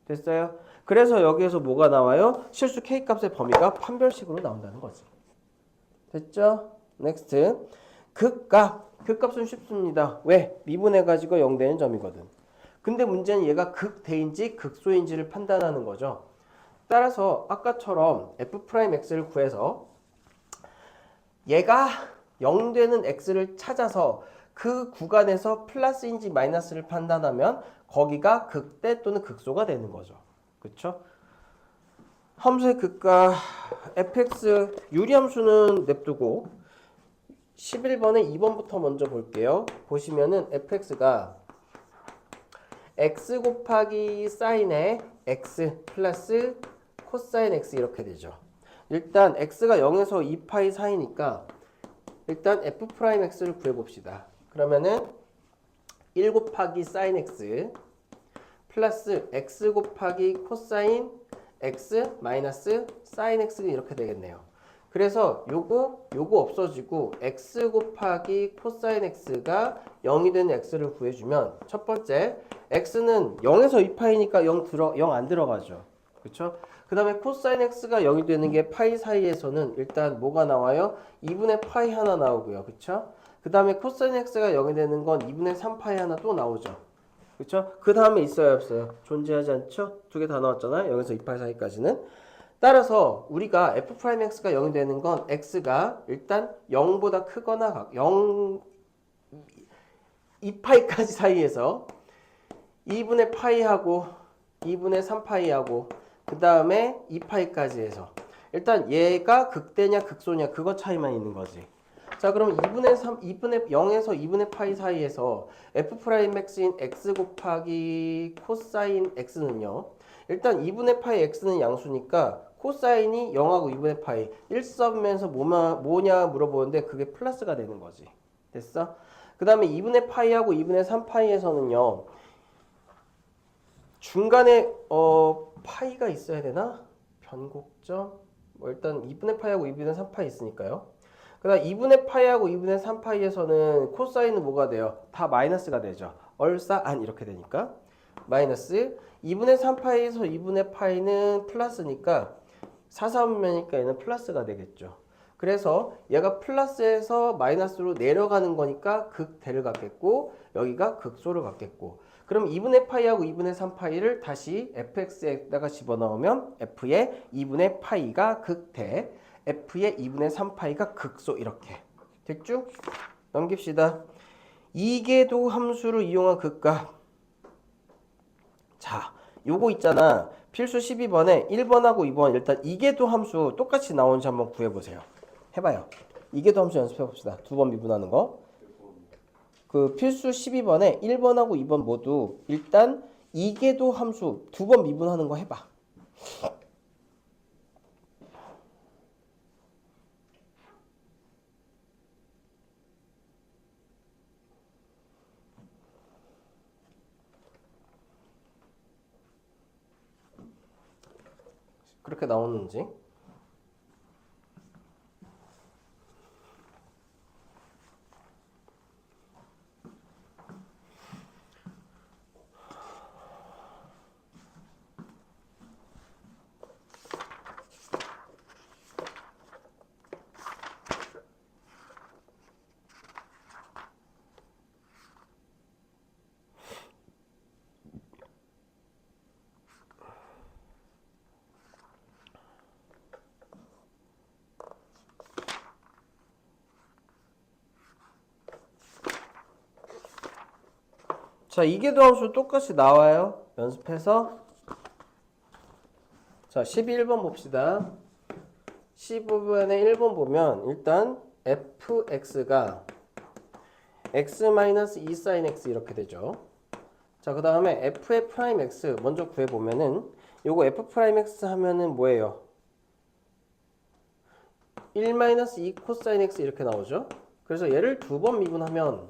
됐어요? 그래서 여기에서 뭐가 나와요? 실수 K값의 범위가 판별식으로 나온다는 거지. 됐죠? 넥스트. 극값은 쉽습니다. 왜? 미분해가지고 0 되는 점이거든. 근데 문제는 얘가 극대인지 극소인지를 판단하는 거죠. 따라서 아까처럼 f'x를 구해서 얘가 0 되는 x를 찾아서 그 구간에서 플러스인지 마이너스를 판단하면 거기가 극대 또는 극소가 되는 거죠. 그렇죠? 함수의 극과 fx 유리함수는 냅두고 11번에 2번부터 먼저 볼게요. 보시면은 fx가 x 곱하기 사인의 x 플러스 코사인 x 이렇게 되죠. 일단 x가 0에서 2파이 사이니까 일단 f'x를 구해봅시다. 그러면은 1 곱하기 사인 x 플러스 x 곱하기 코사인 x 마이너스 사인 x 이렇게 되겠네요. 그래서 요거 없어지고 x 곱하기 코사인 x가 0이 되는 x를 구해주면 첫 번째 x는 0에서 2파이니까 0 안 들어가죠. 그렇죠? 그 다음에 코사인 x가 0이 되는 게 파이 사이에서는 일단 뭐가 나와요? 2분의 파이 하나 나오고요. 그렇죠? 그 다음에 코사인 x가 0이 되는 건 2분의 3파이 하나 또 나오죠. 그렇죠? 그 다음에 있어요 없어요? 존재하지 않죠? 두 개 다 나왔잖아요. 0에서 2파이 사이까지는. 따라서 우리가 f'x가 0이 되는 건 x가 일단 0보다 크거나 2파이까지 사이에서 2분의 파이하고 2분의 3파이하고 그 다음에 2파이까지 해서 일단 얘가 극대냐 극소냐 그거 차이만 있는 거지. 자, 그럼 2분의 3, 2분의 0에서 2분의 파이 사이에서 f'x인 x 곱하기 코사인 x는요. 일단 2분의 파이 x는 양수니까 코사인이 0하고 2분의 파이 1서면서 뭐냐 물어보는데 그게 플러스가 되는 거지. 됐어? 그 다음에 2분의 파이하고 2분의 3파이에서는요. 중간에 파이가 있어야 되나? 변곡점? 뭐 일단 2분의 파이하고 2분의 3파이 있으니까요. 그 다음 2분의 파이하고 2분의 3파이에서는 코사인은 뭐가 돼요? 다 마이너스가 되죠. 얼싸안 이렇게 되니까 마이너스 2분의 3파이에서 2분의 파이는 플러스니까 4, 4분면이니까 얘는 플러스가 되겠죠. 그래서 얘가 플러스에서 마이너스로 내려가는 거니까 극대를 갖겠고 여기가 극소를 갖겠고 그럼 2분의 파이하고 2분의 3파이를 다시 fx에다가 집어넣으면 f의 2분의 파이가 극대 f의 2분의 3파이가 극소 이렇게 됐죠? 넘깁시다. 이계도 함수를 이용한 극값. 자, 요거 있잖아. 필수 12번에 1번하고 2번 일단 이계도 함수 똑같이 나오는지 한번 구해보세요. 해봐요. 이계도 함수 연습해봅시다. 두 번 미분하는 거. 그 필수 12번에 1번하고 2번 모두 일단 이계도 함수 두 번 미분하는 거 해봐. 그렇게 나오는지. 자, 이계도 함수 똑같이 나와요. 연습해서. 자, 11번 봅시다. 15번에 1번 보면 일단 fx가 x-2 sin x 이렇게 되죠. 자, 그 다음에 f의 프라임 x 먼저 구해보면은 요거 f 프라임 x 하면은 뭐예요? 1-2 코사인 x 이렇게 나오죠. 그래서 얘를 두 번 미분하면은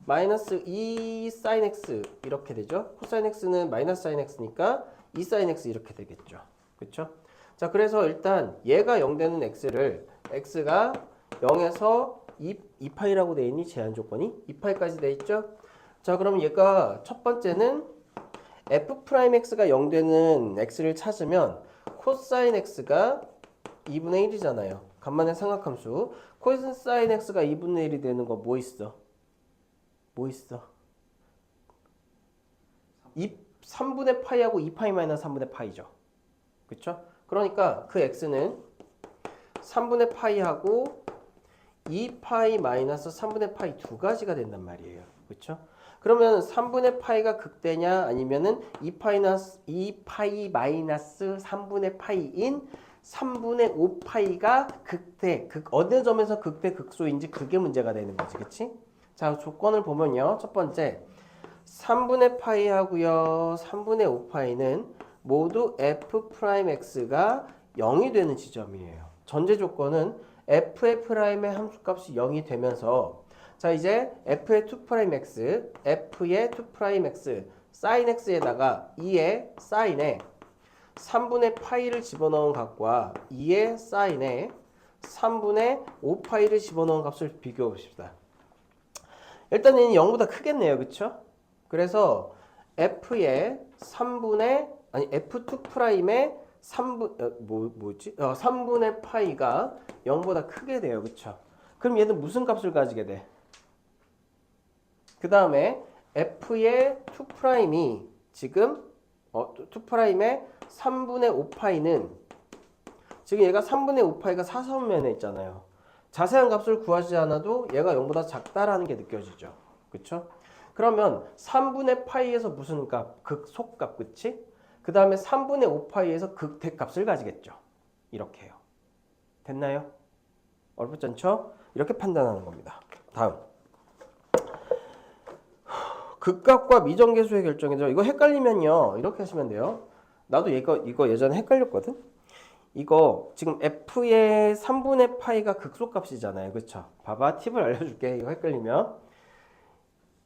마이너스 2 sin x 이렇게 되죠. 코사인 x는 마이너스 sin x니까 2 sin x 이렇게 되겠죠. 그렇죠? 자, 그래서 일단 얘가 0 되는 x를 x가 0에서 2파이라고 되어 있니? 제한 조건이 2파이까지 되어 있죠. 자, 그럼 얘가 첫 번째는 f'x가 0 되는 x를 찾으면 코사인 x가 2분의 1이잖아요. 간만에 삼각함수. 코사인 x가 2분의 1이 되는 거 뭐 있어? 뭐 있어? 3분의 파이하고 2파이 마이너스 3분의 파이죠. 그쵸? 그러니까 그 x는 3분의 파이하고 2파이 마이너스 3분의 파이 두 가지가 된단 말이에요. 그쵸? 그러면 3분의 파이가 극대냐 아니면은 2파이 마이너스 3분의 파이인 3분의 5파이가 극대, 어느 점에서 극대 극소인지 그게 문제가 되는 거지. 그치? 자, 조건을 보면요. 첫 번째, 3분의 파이 하고요. 3분의 5파이는 모두 f'x가 0이 되는 지점이에요. 전제 조건은 f의 프라임의 함수값이 0이 되면서 자, 이제 f의 2'x, f의 2'x, sin x에다가 2의 sin에 3분의 파이를 집어넣은 값과 2의 sin에 3분의 5파이를 집어넣은 값을 비교해 봅시다. 일단 얘는 0보다 크겠네요. 그쵸? 그래서 f의 3분의 아니 f2'의 3분의 파이가 0보다 크게 돼요. 그쵸? 그럼 얘는 무슨 값을 가지게 돼? 그 다음에 f의 2'이 지금 2'의 3분의 5파이는 지금 얘가 3분의 5파이가 사선면에 있잖아요. 자세한 값을 구하지 않아도 얘가 0보다 작다라는 게 느껴지죠. 그쵸? 그러면 3분의 파이에서 무슨 값? 극소값, 그치? 그 다음에 3분의 5파이에서 극대값을 가지겠죠. 이렇게 해요. 됐나요? 어렵지 않죠? 이렇게 판단하는 겁니다. 다음. 극값과 미정계수의 결정이죠. 이거 헷갈리면요. 이렇게 하시면 돼요. 나도 이거 예전에 헷갈렸거든. 이거 지금 f의 3분의 파이가 극소값이잖아요. 그쵸? 봐봐. 팁을 알려줄게. 이거 헷갈리면.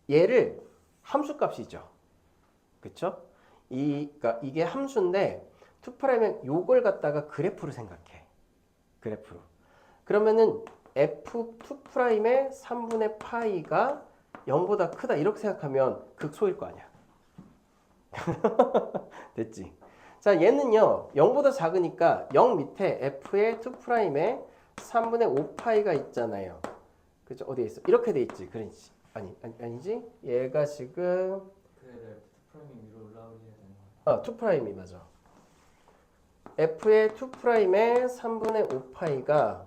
얘를 함수값이죠. 그쵸? 그러니까 이게 함수인데 2'의 요걸 갖다가 그래프로 생각해. 그래프로. 그러면은 f2'의 3분의 파이가 0보다 크다 이렇게 생각하면 극소일 거 아니야. 됐지? 자, 얘는요. 0보다 작으니까 0 밑에 f의 2'의 3분의 5파이가 있잖아요. 그죠? 어디에 있어? 이렇게 돼 있지. 그렇지. 아니지? 얘가 지금 그래도 F2'이 위로 올라오게 해야 되는 거야. 2'이 맞아. f의 2'의 3분의 5파이가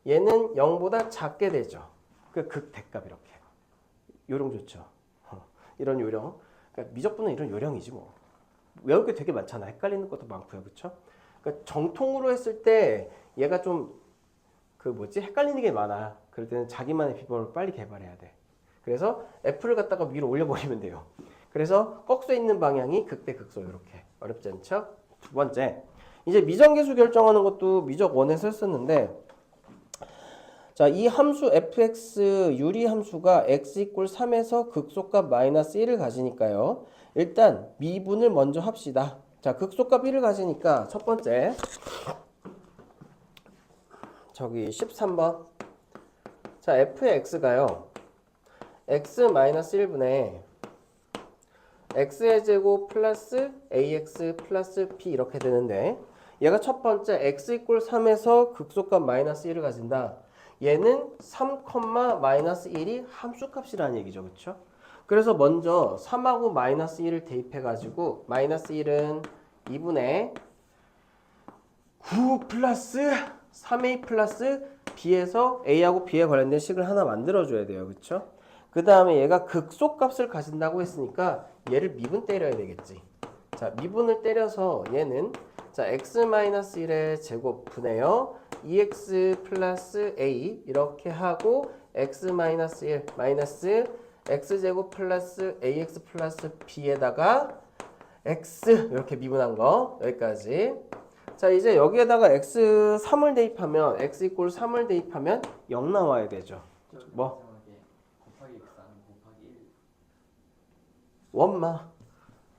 얘는 0보다 작게 되죠. 그 극대값 이렇게. 요령 좋죠. 이런 요령. 그러니까 미적분은 이런 요령이지 뭐. 외울 게 되게 많잖아. 헷갈리는 것도 많고요. 그렇죠? 그러니까 정통으로 했을 때 얘가 좀 헷갈리는 게 많아. 그럴 때는 자기만의 비법을 빨리 개발해야 돼. 그래서 F를 갖다가 위로 올려버리면 돼요. 그래서 꺽쇠 있는 방향이 극대 극소 이렇게. 어렵지 않죠? 두 번째. 이제 미정계수 결정하는 것도 미적 1에서 했었는데 자, 이 함수 fx 유리 함수가 x = 3에서 극소값 마이너스 1을 가지니까요. 일단 미분을 먼저 합시다. 자, 극소값 1을 가지니까 첫 번째 저기 13번. 자, f의 x가요. x-1분의 x의 제곱 플러스 ax 플러스 b 이렇게 되는데 얘가 첫 번째 x = 3에서 극소값 마이너스 1을 가진다. 얘는 3, 마이너스 1이 함수값이라는 얘기죠. 그렇죠? 그래서 먼저 3하고 마이너스 1을 대입해가지고 마이너스 1은 2분의 9 플러스 3a 플러스 b에서 a하고 b에 관련된 식을 하나 만들어줘야 돼요. 그렇죠? 그 다음에 얘가 극소값을 가진다고 했으니까 얘를 미분 때려야 되겠지. 자, 미분을 때려서 얘는 자 x-1의 제곱 분해요. 2x 플러스 a 이렇게 하고 x-1 마이너스 x제곱 플러스 ax 플러스 b에다가 x 이렇게 미분한 거 여기까지. 자, 이제 여기에다가 x3을 대입하면 x = 3을 대입하면 0 나와야 되죠. 뭐? 곱하기 x 아니면 곱하기 1. 원마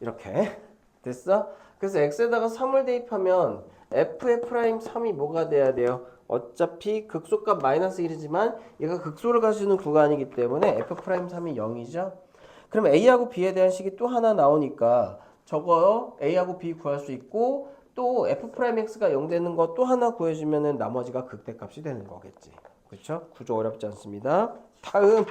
이렇게 됐어? 그래서 x에다가 3을 대입하면 f의 프라임 3이 뭐가 돼야 돼요? 어차피 극소값 마이너스 1이지만 얘가 극소를 가지는 구간이기 때문에 f 프라임 3이 0이죠. 그럼 a하고 b에 대한 식이 또 하나 나오니까 저거 a하고 b 구할 수 있고 또 f 프라임 x가 0 되는 거 또 하나 구해주면은 나머지가 극대값이 되는 거겠지. 그렇죠? 구조 어렵지 않습니다. 다음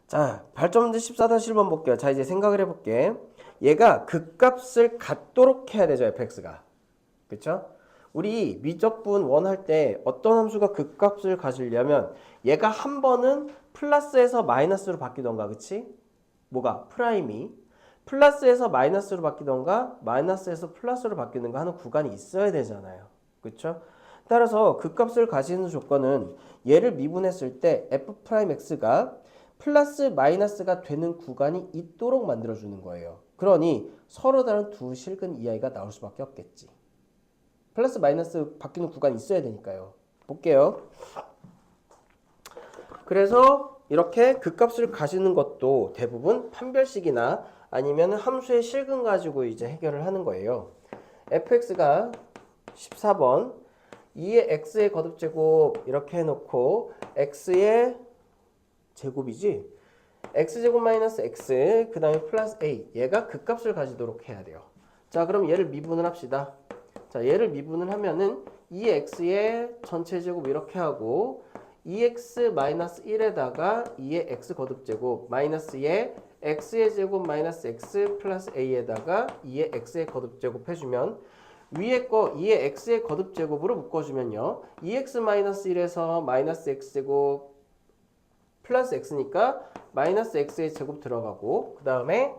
자, 발전문제 14-1번 볼게요. 자, 이제 생각을 해볼게. 얘가 극값을 갖도록 해야 되죠, fx가. 그쵸? 우리 미적분 원할 때 어떤 함수가 극값을 가지려면 얘가 한 번은 플러스에서 마이너스로 바뀌던가, 그치? 뭐가? 프라임이. 플러스에서 마이너스로 바뀌던가 마이너스에서 플러스로 바뀌는 거 하는 구간이 있어야 되잖아요. 그쵸? 따라서 극값을 가지는 조건은 얘를 미분했을 때 f'x가 플러스 마이너스가 되는 구간이 있도록 만들어주는 거예요. 그러니 서로 다른 두 실근 이하가 나올 수밖에 없겠지. 플러스 마이너스 바뀌는 구간이 있어야 되니까요. 볼게요. 그래서 이렇게 극값을 가지는 것도 대부분 판별식이나 아니면 함수의 실근 가지고 이제 해결을 하는 거예요. fx가 14번 2의 x의 거듭제곱 이렇게 해놓고 x의 제곱이지 x제곱 마이너스 x 그 다음에 플러스 a 얘가 극값을 가지도록 해야 돼요. 자, 그럼 얘를 미분을 합시다. 자, 얘를 미분을 하면은 2x의 전체 제곱 이렇게 하고 2x 마이너스 1에다가 2의 x 거듭제곱 마이너스의 x의 제곱 마이너스 x 플러스 a에다가 2의 x의 거듭제곱 해주면 위에 거 2의 x의 거듭제곱으로 묶어주면요 2x 마이너스 1에서 마이너스 x제곱 플러스 x니까 마이너스 x의 제곱 들어가고 그 다음에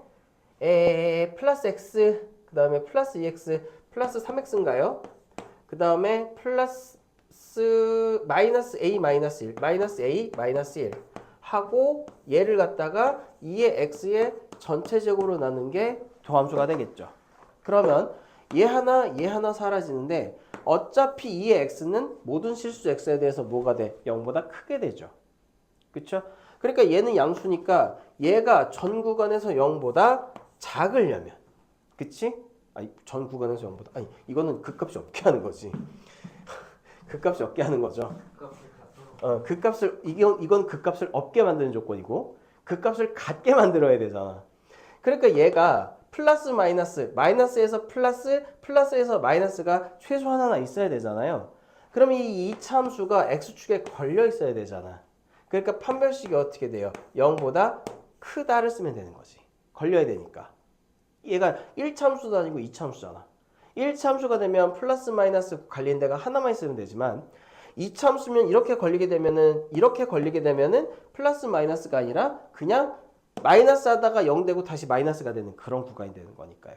플러스 x 그 다음에 플러스 2x 플러스 3x인가요? 그 다음에 플러스 마이너스 a 마이너스 1 마이너스 a 마이너스 1 하고 얘를 갖다가 2의 x의 전체적으로 나눈 게 도함수가 되겠죠. 그러면 얘 하나 사라지는데 어차피 2의 x는 모든 실수 x에 대해서 뭐가 돼? 0보다 크게 되죠. 그쵸? 그러니까 얘는 양수니까 얘가 전 구간에서 0보다 작으려면 그치? 아니 전 구간에서 0보다 아니 이거는 극값이 없게 하는 거지. 극값이 없게 하는 거죠. 극값을 이건 극값을 없게 만드는 조건이고 극값을 같게 만들어야 되잖아. 그러니까 얘가 플러스 마이너스에서 플러스 플러스에서 마이너스가 최소한 하나 있어야 되잖아요. 그럼 이 이차함수가 x축에 걸려 있어야 되잖아. 그러니까 판별식이 어떻게 돼요? 0보다 크다를 쓰면 되는 거지. 걸려야 되니까. 얘가 1차함수도 아니고 2차함수잖아. 1차함수가 되면 플러스 마이너스 갈리는 데가 하나만 있으면 되지만 2차함수면 이렇게 걸리게 되면은 플러스 마이너스가 아니라 그냥 마이너스 하다가 0 되고 다시 마이너스가 되는 그런 구간이 되는 거니까요.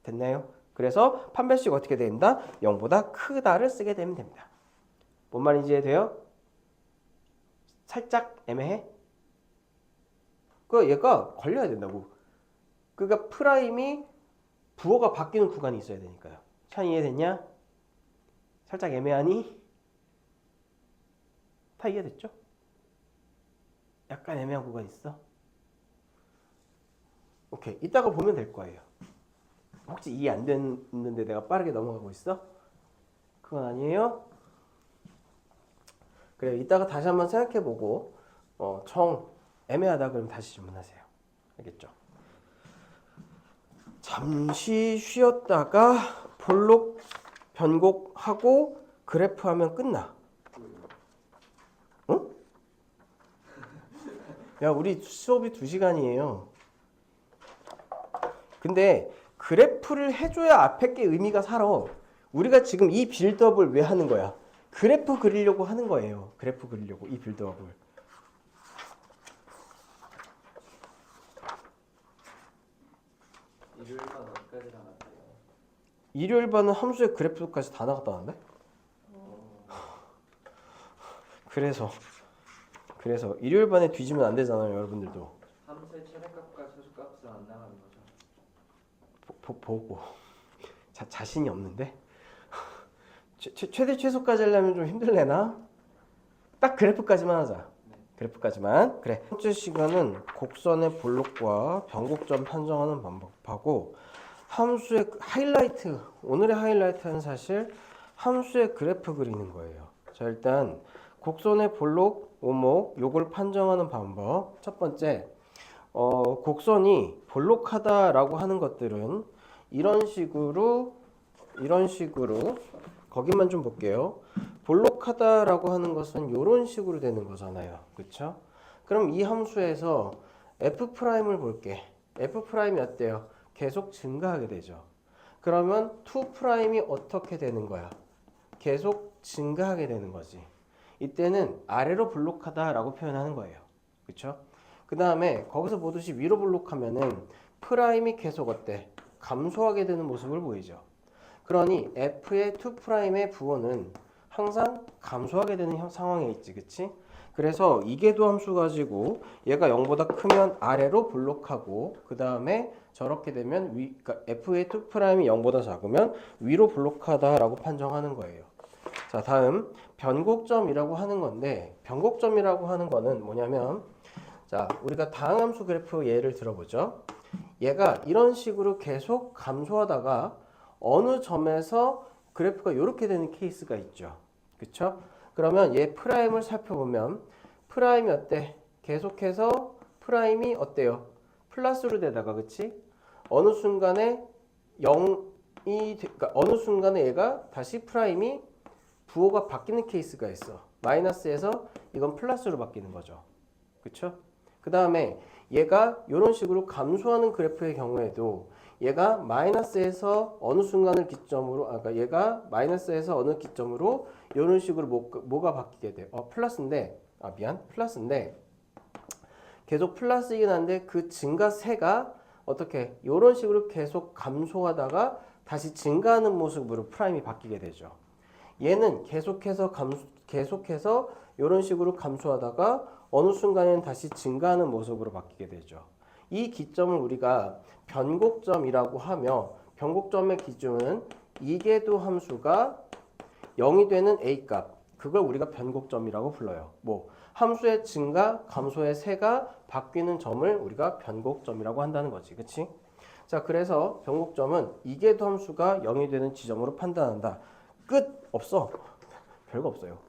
됐나요? 그래서 판별식 어떻게 된다? 0보다 크다를 쓰게 되면 됩니다. 뭔 말인지 이해돼요? 살짝 애매해? 얘가 걸려야 된다고. 그러니까 프라임이 부호가 바뀌는 구간이 있어야 되니까요. 참 이해됐냐? 살짝 애매하니? 다 이해됐죠? 약간 애매한 구간 있어? 오케이. 이따가 보면 될 거예요. 혹시 이해 안 됐는데 내가 빠르게 넘어가고 있어? 그건 아니에요? 그래. 이따가 다시 한번 생각해보고 정 애매하다 그러면 다시 질문하세요. 알겠죠? 잠시 쉬었다가 볼록 변곡하고 그래프 하면 끝나. 응? 야, 우리 수업이 2시간이에요. 근데 그래프를 해줘야 앞에 게 의미가 살아. 우리가 지금 이 빌드업을 왜 하는 거야? 그래프 그리려고 하는 거예요. 그래프 그리려고 이 빌드업을. 일요일반 어디까지 나갔대요? 일요일반은 함수의 그래프까지 다 나갔다는데? 그래서 일요일반에 뒤지면 안 되잖아요, 여러분들도. 함수의 최대값과 최소값은 안 나가는 거죠? 보고 자신이 없는데? 최대 최소까지 하려면 좀 힘들래나? 딱 그래프까지만 하자. 그래프까지만. 그래. 번째 시간은 곡선의 볼록과 변곡점 판정하는 방법하고 함수의 하이라이트. 오늘의 하이라이트는 사실 함수의 그래프 그리는 거예요. 자, 일단 곡선의 볼록, 오목 요걸 판정하는 방법. 첫 번째, 곡선이 볼록하다라고 하는 것들은 이런 식으로 거기만 좀 볼게요. 볼록하다라고 하는 것은 이런 식으로 되는 거잖아요. 그렇죠? 그럼 이 함수에서 f'을 볼게. f'이 어때요? 계속 증가하게 되죠. 그러면 2'이 어떻게 되는 거야? 계속 증가하게 되는 거지. 이때는 아래로 볼록하다라고 표현하는 거예요. 그렇죠? 그 다음에 거기서 보듯이 위로 볼록하면은 프라임이 계속 어때? 감소하게 되는 모습을 보이죠. 그러니 f의 2'의 부호는 항상 감소하게 되는 상황에 있지, 그치? 그래서 이계도 함수 가지고 얘가 0보다 크면 아래로 볼록하고 그 다음에 저렇게 되면 그러니까 f의 2'이 0보다 작으면 위로 볼록하다라고 판정하는 거예요. 자, 다음 변곡점이라고 하는 건데 변곡점이라고 하는 거는 뭐냐면 자, 우리가 다항함수 그래프 예를 들어보죠. 얘가 이런 식으로 계속 감소하다가 어느 점에서 그래프가 이렇게 되는 케이스가 있죠. 그쵸? 그러면 얘 프라임을 살펴보면 프라임이 어때? 계속해서 프라임이 어때요? 플러스로 되다가 그치? 어느 순간에 0이 그러니까 어느 순간에 얘가 다시 프라임이 부호가 바뀌는 케이스가 있어. 마이너스에서 이건 플러스로 바뀌는 거죠. 그쵸? 그 다음에 얘가 이런 식으로 감소하는 그래프의 경우에도 얘가 마이너스에서 어느 순간을 기점으로 그러니까 얘가 마이너스에서 어느 기점으로 이런 식으로 뭐가 바뀌게 돼요. 플러스인데 플러스인데 계속 플러스이긴 한데 그 증가세가 어떻게 이런 식으로 계속 감소하다가 다시 증가하는 모습으로 프라임이 바뀌게 되죠. 얘는 계속해서 이런 식으로 감소하다가 어느 순간에는 다시 증가하는 모습으로 바뀌게 되죠. 이 기점을 우리가 변곡점이라고 하며 변곡점의 기준은 이계도 함수가 0이 되는 A값, 그걸 우리가 변곡점이라고 불러요. 뭐 함수의 증가, 감소의 세가 바뀌는 점을 우리가 변곡점이라고 한다는 거지. 그치? 자, 그래서 변곡점은 이계도 함수가 0이 되는 지점으로 판단한다. 끝! 없어. 별거 없어요.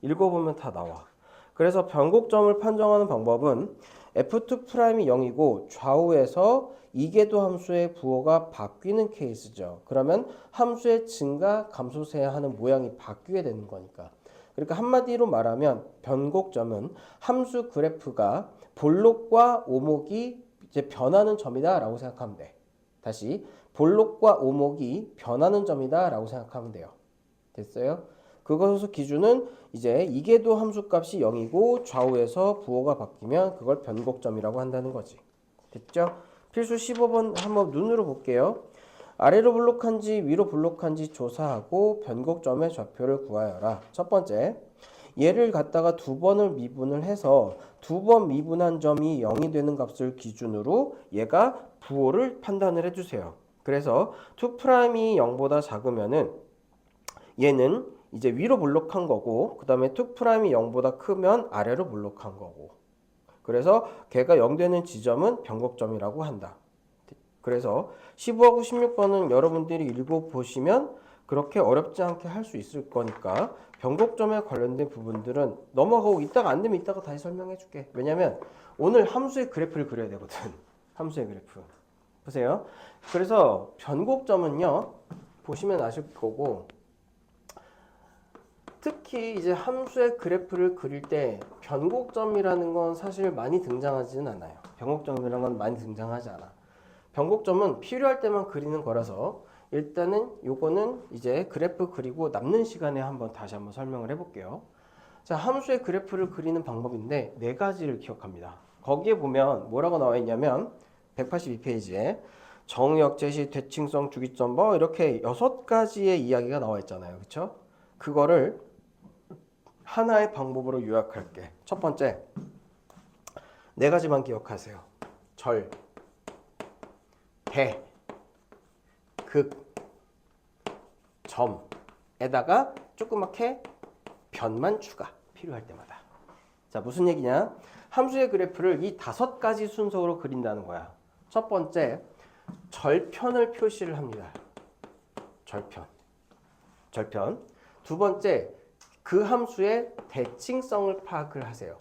읽어보면 다 나와. 그래서 변곡점을 판정하는 방법은 F2'이 0이고 좌우에서 이계도 함수의 부호가 바뀌는 케이스죠. 그러면 함수의 증가, 감소세야 하는 모양이 바뀌게 되는 거니까. 그러니까 한마디로 말하면 변곡점은 함수 그래프가 볼록과 오목이 이제 변하는 점이다 라고 생각하면 돼. 다시 볼록과 오목이 변하는 점이다 라고 생각하면 돼요. 됐어요? 그것의 기준은 이제 이계도 함수값이 0이고 좌우에서 부호가 바뀌면 그걸 변곡점이라고 한다는 거지. 됐죠? 필수 15번 한번 눈으로 볼게요. 아래로 볼록한지 위로 볼록한지 조사하고 변곡점의 좌표를 구하여라. 첫 번째, 얘를 갖다가 두 번을 미분을 해서 두 번 미분한 점이 0이 되는 값을 기준으로 얘가 부호를 판단을 해주세요. 그래서 2'이 0보다 작으면은 얘는 이제 위로 볼록한 거고, 그 다음에 2'이 0보다 크면 아래로 볼록한 거고. 그래서 걔가 0 되는 지점은 변곡점이라고 한다. 그래서 15하고 16번은 여러분들이 읽어보시면 그렇게 어렵지 않게 할 수 있을 거니까 변곡점에 관련된 부분들은 넘어가고 이따가 안 되면 이따가 다시 설명해 줄게. 왜냐면 오늘 함수의 그래프를 그려야 되거든. 함수의 그래프. 보세요. 그래서 변곡점은요, 보시면 아실 거고, 특히 이제 함수의 그래프를 그릴 때 변곡점이라는 건 사실 많이 등장하지는 않아요. 변곡점이라는 건 많이 등장하지 않아. 변곡점은 필요할 때만 그리는 거라서 일단은 요거는 이제 그래프 그리고 남는 시간에 다시 한번 설명을 해볼게요. 자, 함수의 그래프를 그리는 방법인데 네 가지를 기억합니다. 거기에 보면 뭐라고 나와 있냐면 182페이지에 정의역, 제시, 대칭성, 주기점 뭐 이렇게 6가지의 이야기가 나와 있잖아요. 그렇죠? 그거를 하나의 방법으로 요약할게. 첫 번째, 네 가지만 기억하세요. 절, 대, 극, 점에다가 조그맣게 변만 추가, 필요할 때마다. 자, 무슨 얘기냐? 함수의 그래프를 이 5가지 순서로 그린다는 거야. 첫 번째, 절편을 표시를 합니다. 절편. 두 번째, 그 함수의 대칭성을 파악을 하세요.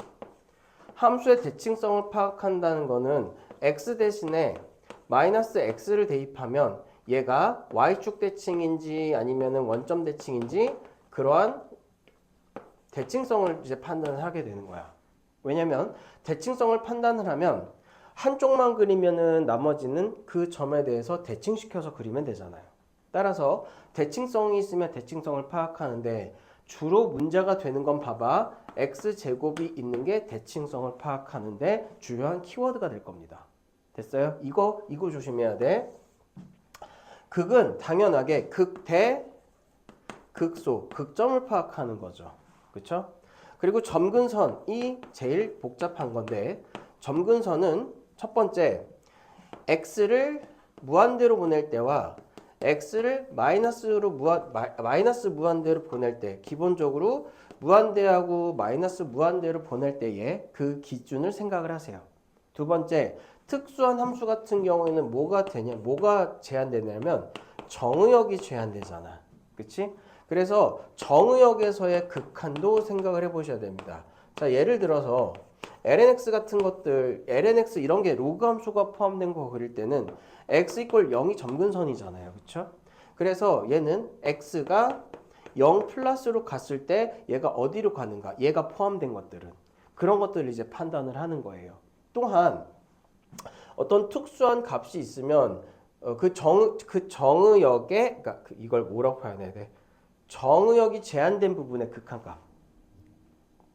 함수의 대칭성을 파악한다는 거는 x 대신에 마이너스 x를 대입하면 얘가 y축 대칭인지 아니면 원점 대칭인지 그러한 대칭성을 이제 판단을 하게 되는 거야. 왜냐면 대칭성을 판단을 하면 한쪽만 그리면은 나머지는 그 점에 대해서 대칭시켜서 그리면 되잖아요. 따라서 대칭성이 있으면 대칭성을 파악하는데 주로 문제가 되는 건 봐봐. x제곱이 있는 게 대칭성을 파악하는데 중요한 키워드가 될 겁니다. 됐어요? 이거 조심해야 돼. 극은 당연하게 극대, 극소, 극점을 파악하는 거죠. 그렇죠? 그리고 점근선이 제일 복잡한 건데 점근선은 첫 번째 x를 무한대로 보낼 때와 x를 마이너스 무한대로 보낼 때 기본적으로 무한대하고 마이너스 무한대로 보낼 때의 그 기준을 생각을 하세요. 두 번째, 특수한 함수 같은 경우에는 뭐가 제한되냐면 정의역이 제한되잖아. 그치? 그래서 정의역에서의 극한도 생각을 해보셔야 됩니다. 자, 예를 들어서 lnx 같은 것들, lnx 이런 게 로그 함수가 포함된 거 그릴 때는 x = 0이 점근선이잖아요. 그쵸? 그래서 얘는 x가 0 플러스로 갔을 때 얘가 어디로 가는가? 얘가 포함된 것들은. 그런 것들을 이제 판단을 하는 거예요. 또한 어떤 특수한 값이 있으면 그 정의역에, 그러니까 이걸 뭐라고 표현해야 돼? 정의역이 제한된 부분의 극한값.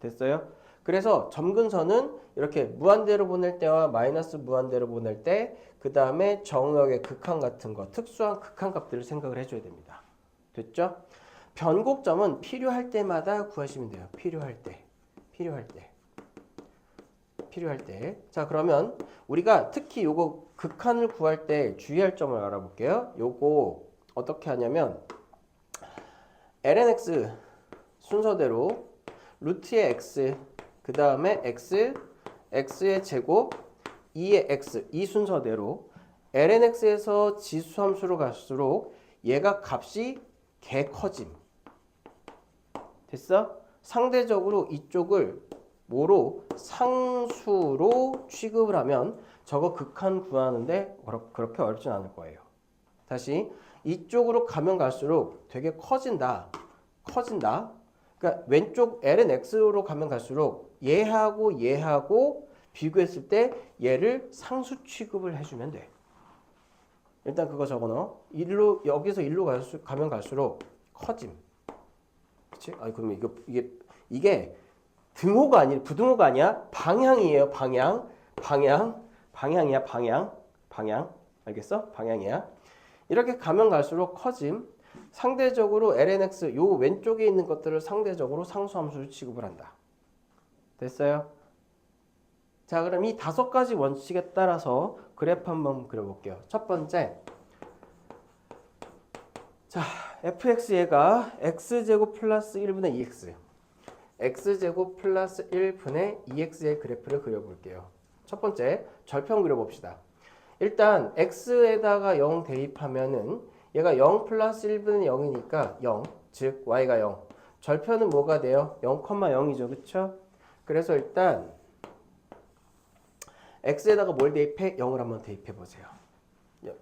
됐어요? 그래서 점근선은 이렇게 무한대로 보낼 때와 마이너스 무한대로 보낼 때, 그 다음에 정의역의 극한 같은 거, 특수한 극한 값들을 생각을 해줘야 됩니다. 됐죠? 변곡점은 필요할 때마다 구하시면 돼요. 필요할 때. 자, 그러면 우리가 특히 요거 극한을 구할 때 주의할 점을 알아볼게요. 요거 어떻게 하냐면 lnx 순서대로 루트의 x, 그 다음에 x, x의 제곱, 2의 x, 이 순서대로 lnx에서 지수함수로 갈수록 얘가 값이 개 커짐. 됐어? 상대적으로 이쪽을 뭐로? 상수로 취급을 하면 저거 극한 구하는데 그렇게 어렵진 않을 거예요. 다시 이쪽으로 가면 갈수록 되게 커진다. 그러니까 왼쪽 lnx로 가면 갈수록 얘하고 비교했을 때 얘를 상수 취급을 해주면 돼. 일단 그거 적어넣어. 여기서 1로 가면 갈수록 커짐. 그치? 아니, 그러면 이게 등호가 아니 부등호가 아니야. 방향이에요. 방향이야. 방향. 알겠어? 방향이야. 이렇게 가면 갈수록 커짐. 상대적으로 lnx 요 왼쪽에 있는 것들을 상대적으로 상수함수로 취급을 한다. 됐어요? 자, 그럼 이 5가지 원칙에 따라서 그래프 한번 그려볼게요. 첫 번째, 자, fx 얘가 x제곱 플러스 1분의 2x, x제곱 플러스 1분의 2x의 그래프를 그려볼게요. 첫 번째, 절편 그려봅시다. 일단 x에다가 0 대입하면은 얘가 0 플러스 1분의 0이니까 0, 즉 y가 0. 절편은 뭐가 돼요? 0,0이죠. 그쵸? 그래서 일단 x에다가 뭘 대입해? 0을 한번 대입해 보세요.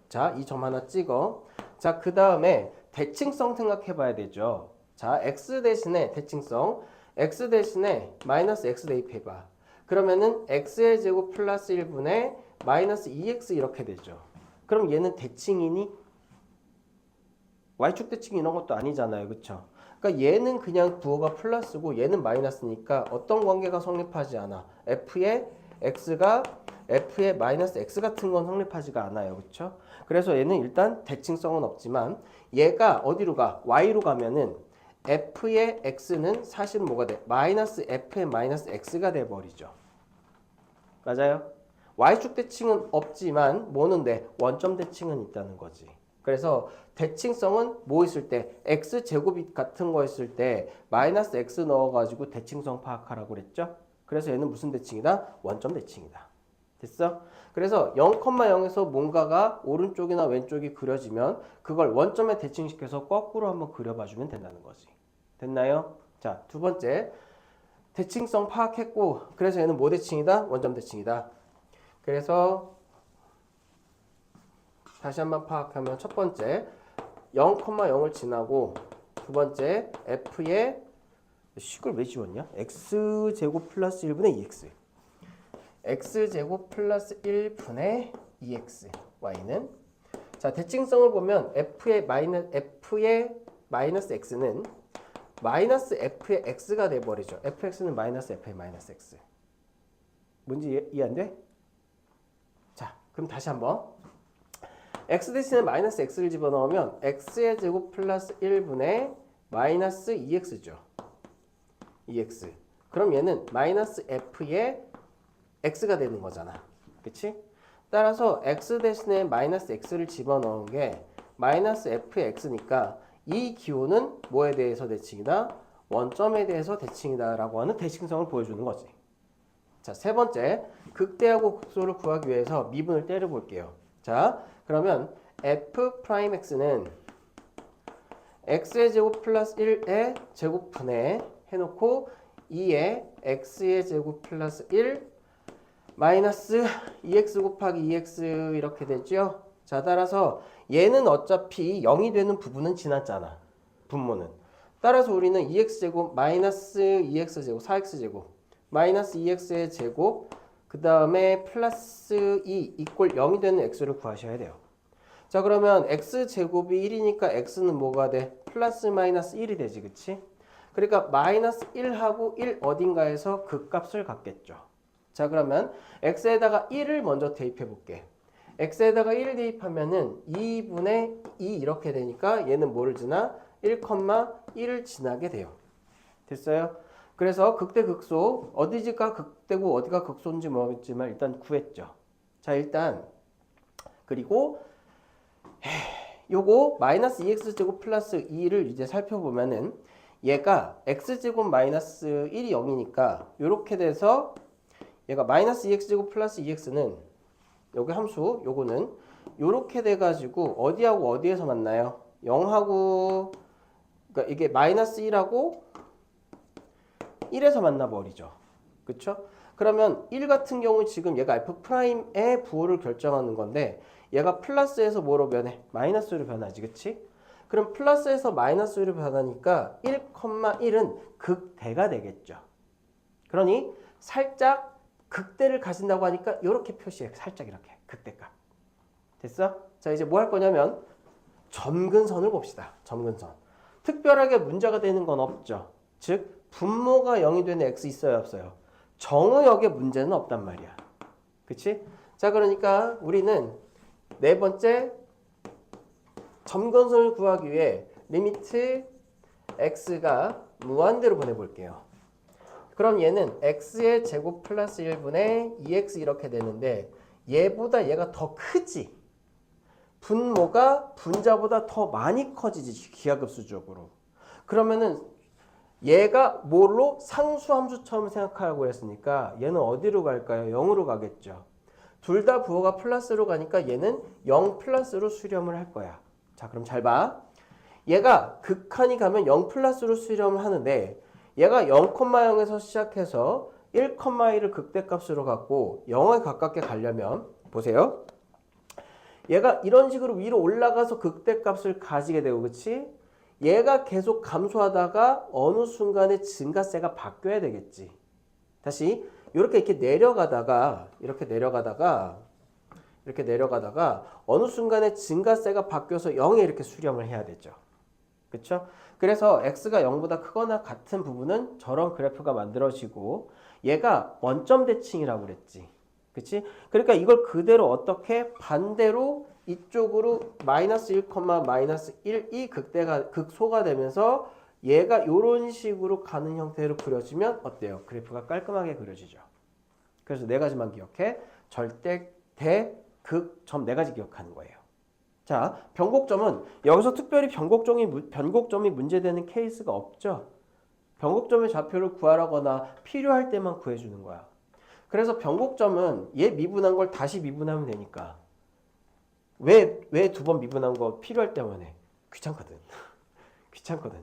자, 이 점 하나 찍어. 자, 그 다음에 대칭성 생각해 봐야 되죠. 자, x 대신에 대칭성, x 대신에 마이너스 x 대입해 봐. 그러면은 x의 제곱 플러스 1분의 마이너스 2x 이렇게 되죠. 그럼 얘는 대칭이니? y축 대칭 이런 것도 아니잖아요. 그쵸? 그러니까 얘는 그냥 부호가 플러스고 얘는 마이너스니까 어떤 관계가 성립하지 않아. f의 마이너스 x 같은 건 성립하지가 않아요. 그쵸? 그래서 얘는 일단 대칭성은 없지만 얘가 어디로 가? y로 가면은 f의 x는 사실은 뭐가 돼? 마이너스 f의 마이너스 x가 돼버리죠. 맞아요? y축 대칭은 없지만 뭐는 돼? 원점 대칭은 있다는 거지. 그래서 대칭성은 뭐 있을 때? x제곱 같은 거 있을 때 마이너스 x 넣어가지고 대칭성 파악하라고 그랬죠? 그래서 얘는 무슨 대칭이다? 원점 대칭이다. 됐어? 그래서 0,0에서 뭔가가 오른쪽이나 왼쪽이 그려지면 그걸 원점에 대칭시켜서 거꾸로 한번 그려봐주면 된다는 거지. 됐나요? 자, 두 번째. 대칭성 파악했고 그래서 얘는 뭐 대칭이다? 원점 대칭이다. 그래서 다시 한번 파악하면 첫 번째 0,0을 지나고 두 번째 f의 식을 왜 지웠냐? x제곱 플러스 1분의 2x x제곱 플러스 1분의 2x y는 자 대칭성을 보면 f의 마이너스 x는 마이너스 f의 x가 돼버리죠. fx는 마이너스 f의 마이너스 x 뭔지 이해 안 돼? 자 그럼 다시 한번 x 대신에 마이너스 x를 집어넣으면 x의 제곱 플러스 1분의 마이너스 2x죠. 2x 그럼 얘는 마이너스 f의 x가 되는 거잖아. 그치? 따라서 x 대신에 마이너스 x를 집어넣은 게 마이너스 f의 x니까 이 기호는 뭐에 대해서 대칭이다? 원점에 대해서 대칭이다 라고 하는 대칭성을 보여주는 거지. 자, 세 번째 극대하고 극소를 구하기 위해서 미분을 때려 볼게요. 자, 그러면 f'x는 x의 제곱 플러스 1의 제곱분해 해놓고 2의 x의 제곱 플러스 1 마이너스 2x 곱하기 2x 이렇게 되죠. 자, 따라서 얘는 어차피 0이 되는 부분은 지났잖아. 분모는. 따라서 우리는 2x제곱 마이너스 2x제곱 4x제곱 마이너스 2x의 제곱 그 다음에 플러스 2 이꼴 0이 되는 x를 구하셔야 돼요. 자, 그러면 x제곱이 1이니까 x는 뭐가 돼? 플러스 마이너스 1이 되지. 그치? 그러니까 마이너스 1하고 1 어딘가에서 그 값을 갖겠죠. 자, 그러면 x에다가 1을 먼저 대입해 볼게. x에다가 1을 대입하면은 2분의 2 이렇게 되니까 얘는 뭐를 지나? 1,1을 지나게 돼요. 됐어요? 그래서 극대 극소 어디가 극대고 어디가 극소인지 모르겠지만 일단 구했죠. 자 일단 그리고 요거 마이너스 2x제곱 플러스 2를 이제 살펴보면은 얘가 x제곱 마이너스 1이 0이니까 요렇게 돼서 얘가 마이너스 2x제곱 플러스 2x는 여기 함수 요거는 요렇게 돼가지고 어디하고 어디에서 만나요? 0하고 그러니까 이게 마이너스 1하고 1에서 만나버리죠. 그쵸? 그러면 1 같은 경우 지금 얘가 f'의 부호를 결정하는 건데 얘가 플러스에서 뭐로 변해? 마이너스로 변하지. 그치? 그럼 플러스에서 마이너스로 변하니까 1,1은 극대가 되겠죠. 그러니 살짝 극대를 가진다고 하니까 이렇게 표시해. 살짝 이렇게 극대값. 됐어? 자 이제 뭐 할 거냐면 점근선을 봅시다. 점근선. 특별하게 문제가 되는 건 없죠. 즉 분모가 0이 되는 x 있어요 없어요? 정의역의 문제는 없단 말이야. 그치? 자 그러니까 우리는 네 번째 점근선을 구하기 위해 리미트 x가 무한대로 보내볼게요. 그럼 얘는 x의 제곱 플러스 1분의 2x 이렇게 되는데 얘보다 얘가 더 크지? 분모가 분자보다 더 많이 커지지 기하급수적으로. 그러면은 얘가 뭘로 상수함수처럼 생각하라고 했으니까 얘는 어디로 갈까요? 0으로 가겠죠. 둘 다 부호가 플러스로 가니까 얘는 0 플러스로 수렴을 할 거야. 자 그럼 잘 봐. 얘가 극한이 가면 0 플러스로 수렴을 하는데 얘가 0,0에서 시작해서 1,1을 극대값으로 갖고 0에 가깝게 가려면 보세요. 얘가 이런 식으로 위로 올라가서 극대값을 가지게 되고 그치? 얘가 계속 감소하다가 어느 순간에 증가세가 바뀌어야 되겠지. 다시 이렇게 내려가다가 어느 순간에 증가세가 바뀌어서 0에 이렇게 수렴을 해야 되죠. 그렇죠? 그래서 x가 0보다 크거나 같은 부분은 저런 그래프가 만들어지고 얘가 원점 대칭이라고 그랬지. 그치? 그러니까 이걸 그대로 어떻게 반대로 이쪽으로 마이너스 1, 마이너스 1이 극소가 되면서 얘가 이런 식으로 가는 형태로 그려지면 어때요? 그래프가 깔끔하게 그려지죠. 그래서 네 가지만 기억해. 절대, 대, 극, 점 네 가지 기억하는 거예요. 자, 변곡점은 여기서 특별히 변곡점이 문제되는 케이스가 없죠. 변곡점의 좌표를 구하라거나 필요할 때만 구해주는 거야. 그래서 변곡점은 얘 미분한 걸 다시 미분하면 되니까 왜 두 번 미분한 거 필요할 때만 해? 귀찮거든.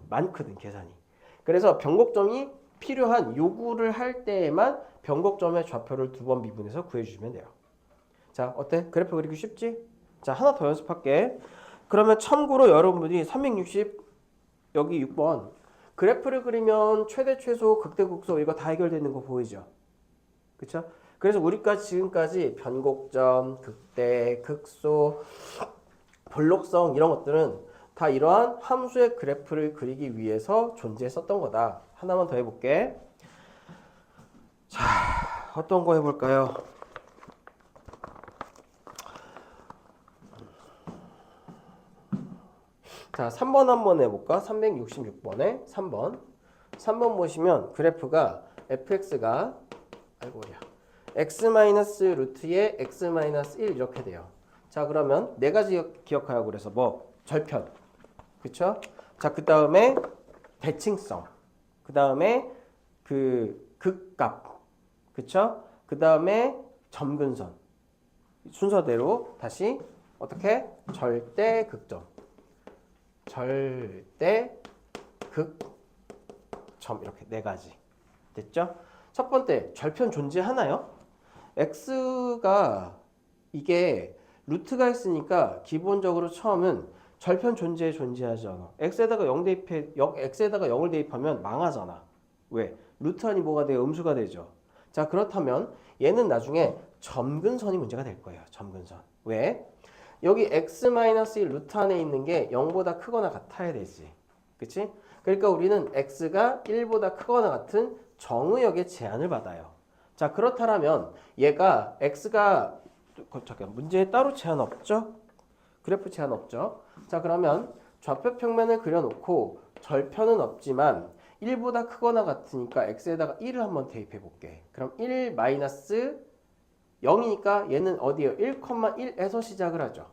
많거든 계산이. 그래서 변곡점이 필요한 요구를 할 때에만 변곡점의 좌표를 두 번 미분해서 구해주시면 돼요. 자 어때? 그래프 그리기 쉽지? 자 하나 더 연습할게. 그러면 참고로 여러분들이 360 여기 6번 그래프를 그리면 최대 최소 극대 극소 이거 다 해결되는 거 보이죠? 그쵸? 그래서 우리가 지금까지 변곡점, 극대, 극소, 볼록성 이런 것들은 다 이러한 함수의 그래프를 그리기 위해서 존재했었던 거다. 하나만 더 해볼게. 자, 어떤 거 해볼까요? 자, 3번 한번 해볼까? 366번에 3번. 3번 보시면 그래프가 fx가 아이고야. x-루트에 x-1 이렇게 돼요. 자 그러면 네 가지 기억하라고 그래서 뭐 절편 그쵸? 자 그 다음에 대칭성 그 다음에 그 극값 그쵸? 그 다음에 점근선 순서대로 다시 어떻게? 절대 극점 절대 극점 이렇게 네 가지 됐죠? 첫 번째 절편 존재하나요? x가 이게 루트가 있으니까 기본적으로 처음은 절편 존재하지 않아. x에다가 0을 대입하면 망하잖아. 왜? 루트 안이 뭐가 돼요? 음수가 되죠. 자 그렇다면 얘는 나중에 점근선이 문제가 될 거예요. 점근선. 왜? 여기 x-1 루트 안에 있는 게 0보다 크거나 같아야 되지. 그치? 그러니까 우리는 x가 1보다 크거나 같은 정의역의 제한을 받아요. 자 그렇다면 얘가 x가 잠깐 문제에 따로 제한 없죠? 그래프 제한 없죠? 자 그러면 좌표 평면을 그려놓고 절편은 없지만 1보다 크거나 같으니까 x에다가 1을 한번 대입해 볼게. 그럼 1 마이너스 0이니까 얘는 어디에요? 1,1에서 시작을 하죠.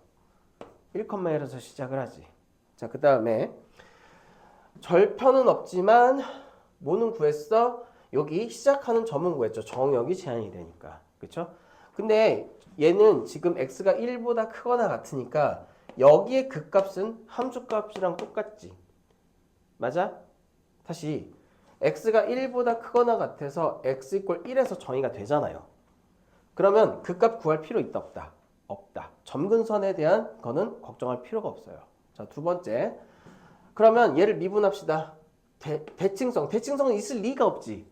1,1에서 시작을 하지. 자, 그 다음에 절편은 없지만 뭐는 구했어? 여기 시작하는 점은 구했죠. 정역이 제한이 되니까. 그쵸? 근데 얘는 지금 x가 1보다 크거나 같으니까 여기의 극값은 함수값이랑 똑같지. 맞아? 다시 x가 1보다 크거나 같아서 x 이퀄 1에서 정의가 되잖아요. 그러면 극값 구할 필요 있다 없다? 없다. 점근선에 대한 거는 걱정할 필요가 없어요. 자, 두 번째. 그러면 얘를 미분합시다. 대칭성은 있을 리가 없지.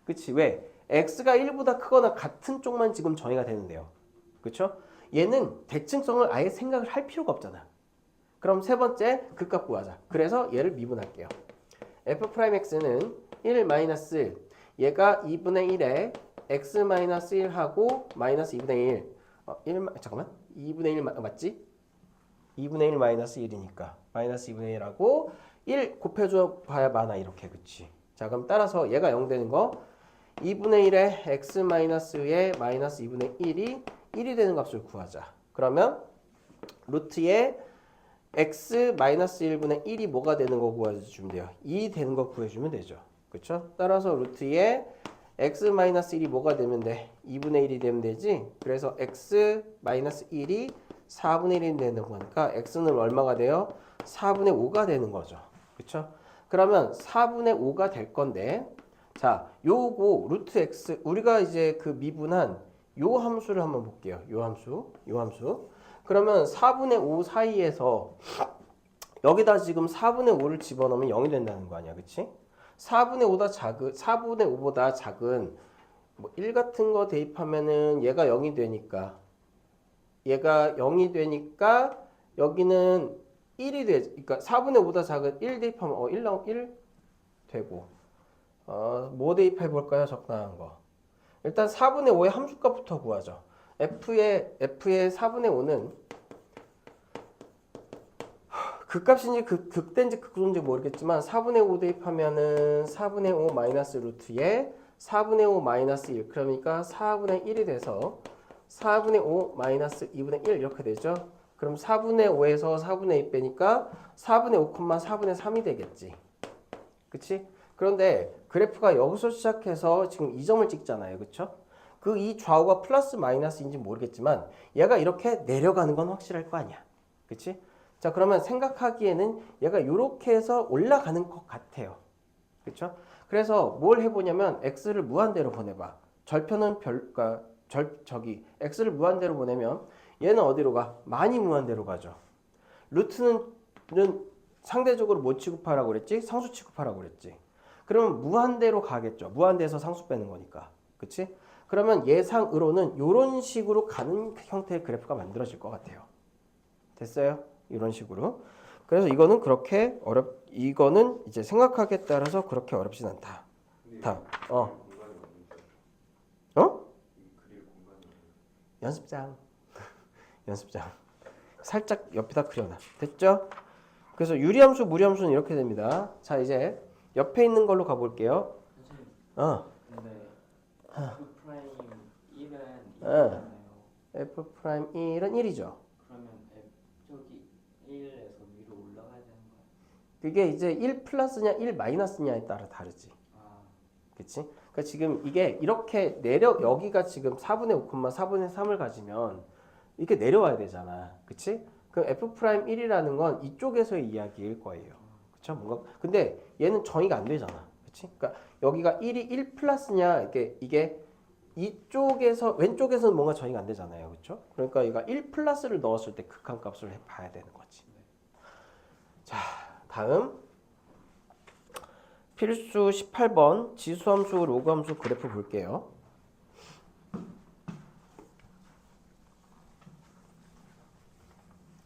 그치? 왜? x가 1보다 크거나 같은 쪽만 지금 정의가 되는데요. 그쵸? 얘는 대칭성을 아예 생각을 할 필요가 없잖아. 그럼 세 번째 극값 구하자. 그래서 얘를 미분할게요. f'x는 1 마이너스 얘가 2분의 1에 x-1하고 마이너스 2분의 1 잠깐만 2분의 1 맞지? 2분의 1 마이너스 1이니까 마이너스 2분의 1하고 1 곱해줘 봐야 많아 이렇게. 그치? 자, 그럼 따라서 얘가 0 되는 거 2분의 1에 x-의 마이너스 2분의 1이 되는 값을 구하자. 그러면 루트에 x-1분의 1이 뭐가 되는 거 구해주면 돼요? 2 되는 거 구해주면 되죠. 그쵸? 따라서 루트에 x-1이 뭐가 되면 돼? 2분의 1이 되면 되지? 그래서 x-1이 4분의 1이 되는 거니까 x는 얼마가 돼요? 4분의 5가 되는 거죠. 그쵸? 그러면 4분의 5가 될 건데 자, 요거 루트 x 우리가 이제 그 미분한 요 함수를 한번 볼게요. 요 함수. 그러면 4분의 5 사이에서 여기다 지금 4분의 5를 집어넣으면 0이 된다는 거 아니야. 그치? 4분의 5보다 작은 뭐 1 같은 거 대입하면은 얘가 0이 되니까 여기는 1이 돼. 그러니까 4분의 5보다 작은 1 대입하면 1 되고 뭐 대입해 볼까요? 적당한 거. 일단 4분의 5의 함수값부터 구하죠. f의 4분의 5는 극값인지 극대인지 극소인지 모르겠지만 4분의 5 대입하면은 4분의 5 마이너스 루트에 4분의 5 마이너스 1 그러니까 4분의 1이 돼서 4분의 5 마이너스 2분의 1 이렇게 되죠. 그럼 4분의 5에서 4분의 2 빼니까 4분의 5, 4분의 3이 되겠지. 그치? 그런데 그래프가 여기서 시작해서 지금 이 점을 찍잖아요. 그쵸? 그 이 좌우가 플러스 마이너스인지 모르겠지만 얘가 이렇게 내려가는 건 확실할 거 아니야. 그치? 자, 그러면 생각하기에는 얘가 이렇게 해서 올라가는 것 같아요. 그쵸? 그래서 뭘 해보냐면 x를 무한대로 보내봐. 절편은 x를 무한대로 보내면 얘는 어디로 가? 많이 무한대로 가죠. 루트는 상대적으로 뭐 취급하라고 그랬지? 상수 취급하라고 그랬지. 그러면 무한대로 가겠죠. 무한대에서 상수 빼는 거니까. 그치? 그러면 예상으로는 이런 식으로 가는 형태의 그래프가 만들어질 것 같아요. 됐어요? 이런 식으로. 그래서 이거는 그렇게 이거는 이제 생각하기에 따라서 그렇게 어렵진 않다. 다음. 연습장. 살짝 옆에다 그려놔. 됐죠? 그래서 유리함수, 무리함수는 이렇게 됩니다. 자, 이제 옆에 있는 걸로 가볼게요. 선생님, 근데 f 프라임 1은 2잖아요. f 프라임 1은 1이죠. 그러면 저기 1에서 위로 올라가야 되는 거야? 그게 이제 1 플러스냐 1 마이너스냐에 따라 다르지. 그치? 그러니까 지금 이게 이렇게 여기가 지금 4분의 5, 4분의 3을 가지면 이렇게 내려와야 되잖아. 그치? 그럼 f 프라임 1이라는 건 이쪽에서의 이야기일 거예요. 그쵸? 뭔가 근데 얘는 정의가 안 되잖아. 그치? 그러니까 여기가 1이 1 플러스냐 이게 이쪽에서 왼쪽에서는 뭔가 정의가 안 되잖아요. 그쵸? 그러니까 얘가 1 플러스를 넣었을 때 극한값을 봐야 되는 거지. 자, 다음 필수 18번 지수함수, 로그함수 그래프 볼게요.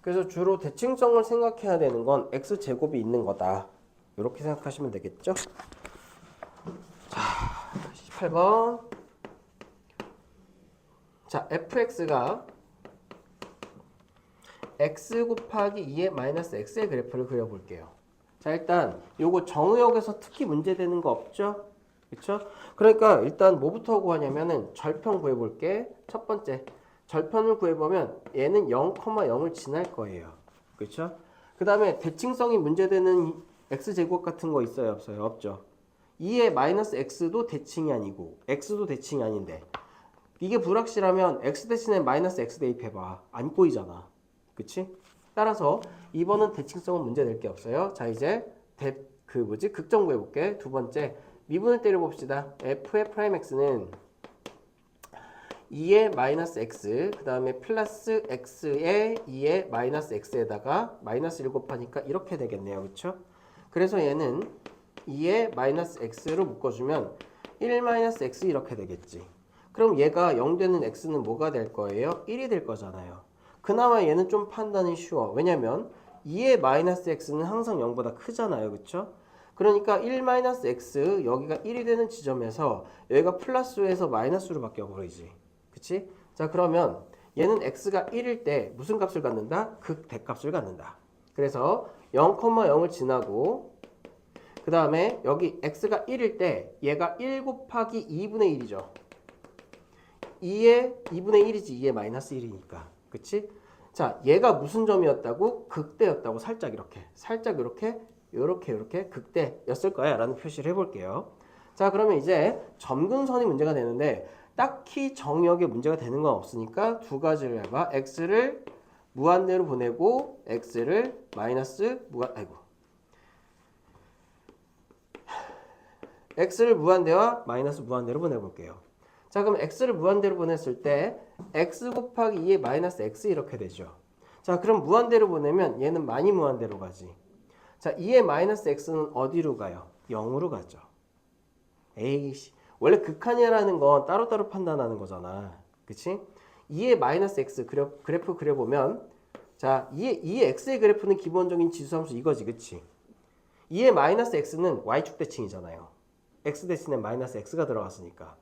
그래서 주로 대칭성을 생각해야 되는 건 x제곱이 있는 거다. 이렇게 생각하시면 되겠죠? 자, 18번. 자, fx가 x 곱하기 2의 마이너스 x의 그래프를 그려볼게요. 자, 일단 요거 정의역에서 특히 문제되는 거 없죠? 그쵸? 그러니까 일단 뭐부터 구하냐면은 절편 구해볼게. 첫 번째, 절편을 구해보면 얘는 0,0을 지날 거예요. 그쵸? 그 다음에 대칭성이 문제되는 x제곱 같은 거 있어요? 없어요? 없죠? 2의 마이너스 x도 대칭이 아니고 x도 대칭이 아닌데 이게 불확실하면 x 대신에 마이너스 x 대입해봐. 안 꼬이잖아. 그치? 따라서 2번은 대칭성은 문제 될 게 없어요. 자, 이제 극정 구해볼게. 두 번째, 미분을 때려봅시다. f의 프라임 x는 2의 마이너스 x, 그 다음에 플러스 x의 2의 마이너스 x에다가 마이너스 1 곱하니까 이렇게 되겠네요. 그쵸? 그래서 얘는 2의 마이너스 x로 묶어주면 1 마이너스 x 이렇게 되겠지. 그럼 얘가 0 되는 x는 뭐가 될 거예요? 1이 될 거잖아요. 그나마 얘는 좀 판단이 쉬워. 왜냐면 2의 마이너스 x는 항상 0보다 크잖아요. 그쵸? 그러니까 1 마이너스 x 여기가 1이 되는 지점에서 여기가 플러스에서 마이너스로 바뀌어버리지. 그치? 자, 그러면 얘는 x가 1일 때 무슨 값을 갖는다? 극대값을 갖는다. 그래서 0,0을 지나고 그 다음에 여기 x가 1일 때 얘가 1 곱하기 2분의 1이죠. 2의 2분의 1이지 2의 마이너스 1이니까. 그치? 자, 얘가 무슨 점이었다고? 극대였다고. 살짝 이렇게 극대였을 거야 라는 표시를 해볼게요. 자, 그러면 이제 점근선이 문제가 되는데 딱히 정의역에 문제가 되는 건 없으니까 두 가지를 해봐. x를 무한대로 보내고 x를 x를 무한대와 마이너스 무한대로 보내볼게요. 자, 그럼 x를 무한대로 보냈을 때 x 곱하기 2의 마이너스 x 이렇게 되죠. 자, 그럼 무한대로 보내면 얘는 많이 무한대로 가지. 자, 2의 마이너스 x는 어디로 가요? 0으로 가죠. 에이씨, 원래 극한이라는 건 따로따로 판단하는 거잖아. 그치? 2의 마이너스 x 그래프 그려보면 자, 2의 x의 그래프는 기본적인 지수함수 이거지. 그치? 2의 마이너스 x는 y축 대칭이잖아요. x 대신에 마이너스 x가 들어갔으니까.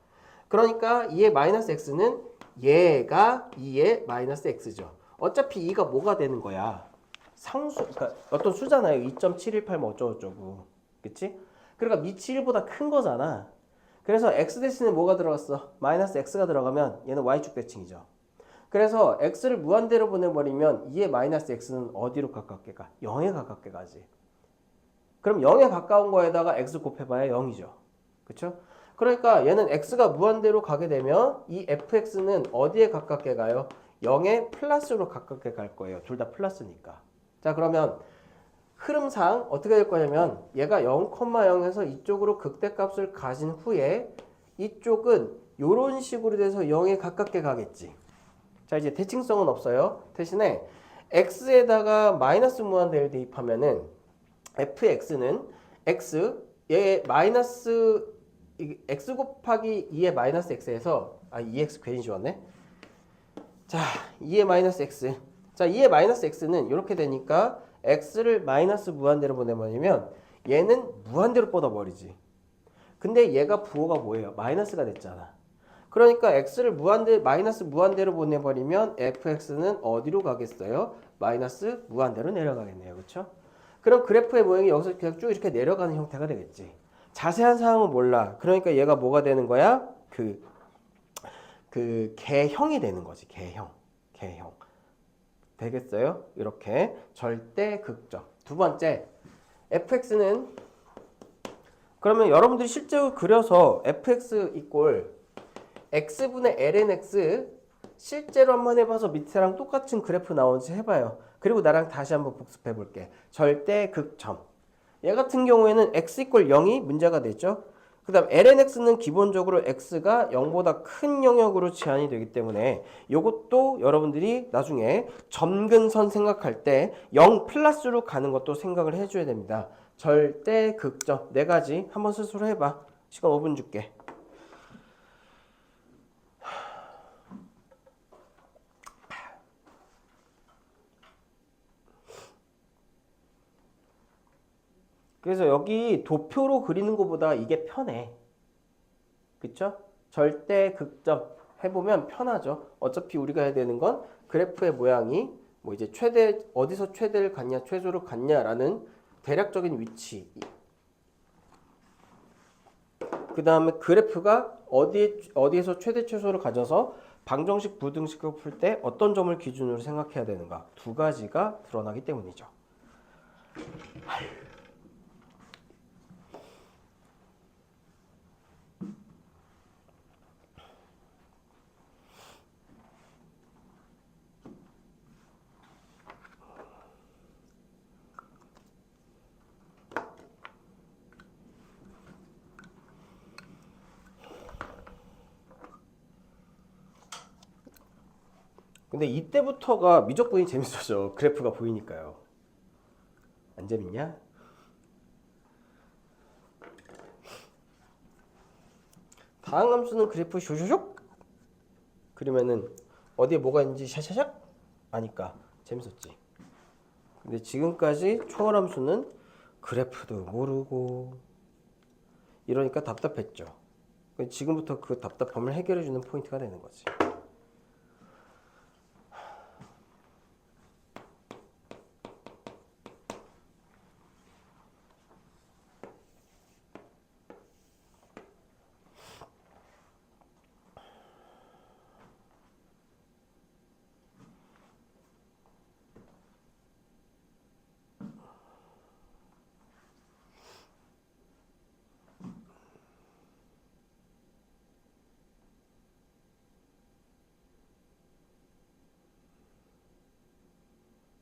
그러니까 2의 마이너스 x는 얘가 2의 마이너스 x죠. 어차피 2가 뭐가 되는 거야? 상수, 그러니까 어떤 수잖아요. 2.718 뭐 어쩌고저쩌고. 그치? 그러니까 미치 1보다 큰 거잖아. 그래서 x 대신에 뭐가 들어갔어? 마이너스 x가 들어가면 얘는 y축 대칭이죠. 그래서 x를 무한대로 보내버리면 2의 마이너스 x는 어디로 가깝게 가? 0에 가깝게 가지. 그럼 0에 가까운 거에다가 x 곱해봐야 0이죠. 그쵸? 그러니까 얘는 x가 무한대로 가게 되면 이 fx는 어디에 가깝게 가요? 0에 플러스로 가깝게 갈 거예요. 둘 다 플러스니까. 자, 그러면 흐름상 어떻게 될 거냐면 얘가 0,0에서 이쪽으로 극대값을 가진 후에 이쪽은 이런 식으로 돼서 0에 가깝게 가겠지. 자, 이제 대칭성은 없어요. 대신에 x에다가 마이너스 무한대를 대입하면은 fx는 얘 마이너스 x 곱하기 2의 마이너스 x에서 2x 괜히 지웠네. 자, 2의 마이너스 x. 자, 2의 마이너스 x는 이렇게 되니까 x를 마이너스 무한대로 보내버리면 얘는 무한대로 뻗어버리지. 근데 얘가 부호가 뭐예요? 마이너스가 됐잖아. 그러니까 x를 마이너스 무한대로 보내버리면 fx는 어디로 가겠어요? 마이너스 무한대로 내려가겠네요. 그렇죠? 그럼 그래프의 모양이 여기서 그냥 쭉 이렇게 내려가는 형태가 되겠지. 자세한 사항은 몰라. 그러니까 얘가 뭐가 되는 거야? 개형이 되는 거지. 개형. 되겠어요? 이렇게 절대 극적. 두 번째, fx는 그러면 여러분들이 실제로 그려서 fx 이꼴 x분의 ln x 실제로 한번 해봐서 밑에랑 똑같은 그래프 나오는지 해봐요. 그리고 나랑 다시 한번 복습해 볼게. 절대 극점. 얘 같은 경우에는 x 이꼴 0이 문제가 되죠. 그 다음 lnx는 기본적으로 x가 0보다 큰 영역으로 제한이 되기 때문에 이것도 여러분들이 나중에 점근선 생각할 때 0 플러스로 가는 것도 생각을 해줘야 됩니다. 절대 극점 네 가지 한번 스스로 해봐. 시간 5분 줄게. 그래서 여기 도표로 그리는 것보다 이게 편해. 그쵸? 절대 극점 해보면 편하죠. 어차피 우리가 해야 되는 건 그래프의 모양이 뭐 이제 최대 어디서 최대를 갖냐 최소를 갖냐라는 대략적인 위치. 그 다음에 그래프가 어디에서 최대 최소를 가져서 방정식 부등식을 풀 때 어떤 점을 기준으로 생각해야 되는가 두 가지가 드러나기 때문이죠. 근데 이때부터가 미적분이 재밌어져. 그래프가 보이니까요. 안 재밌냐? 다음 함수는 그래프 쇼쇼쇼 그러면은 어디에 뭐가 있는지 샤샤샥 아니까 재밌었지. 근데 지금까지 초월 함수는 그래프도 모르고 이러니까 답답했죠. 지금부터 그 답답함을 해결해주는 포인트가 되는 거지.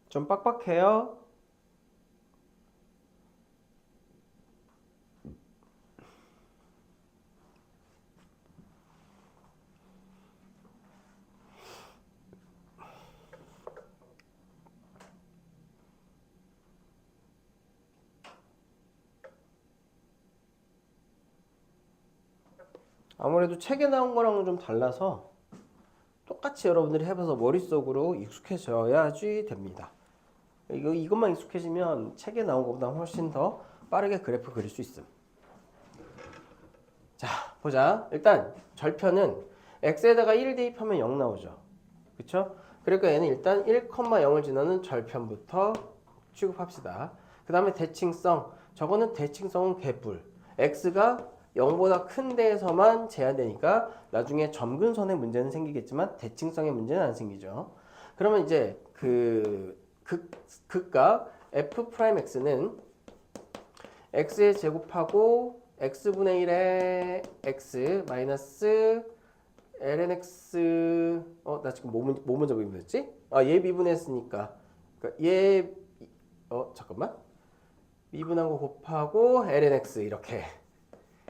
좀 빡빡해요. 아무래도 책에 나온 거랑은 좀 달라서 똑같이 여러분들이 해봐서 머릿속으로 익숙해져야지 됩니다. 이것만 익숙해지면 책에 나온 것보다 훨씬 더 빠르게 그래프 그릴 수 있음. 자, 보자. 일단 절편은 x에다가 1 대입하면 0 나오죠. 그쵸? 그러니까 얘는 일단 1,0을 지나는 절편부터 취급합시다. 그 다음에 대칭성. 저거는 대칭성은 개뿔. x가 0보다 큰 데에서만 제한되니까 나중에 점근선의 문제는 생기겠지만 대칭성의 문제는 안 생기죠. 그러면 이제 극과 f'x는 x에 제곱하고 x분의 1에 x 마이너스 ln x 나 지금 뭐 먼저 미분했지? 얘 미분했으니까 그러니까 얘 잠깐만 미분한 거 곱하고 ln x 이렇게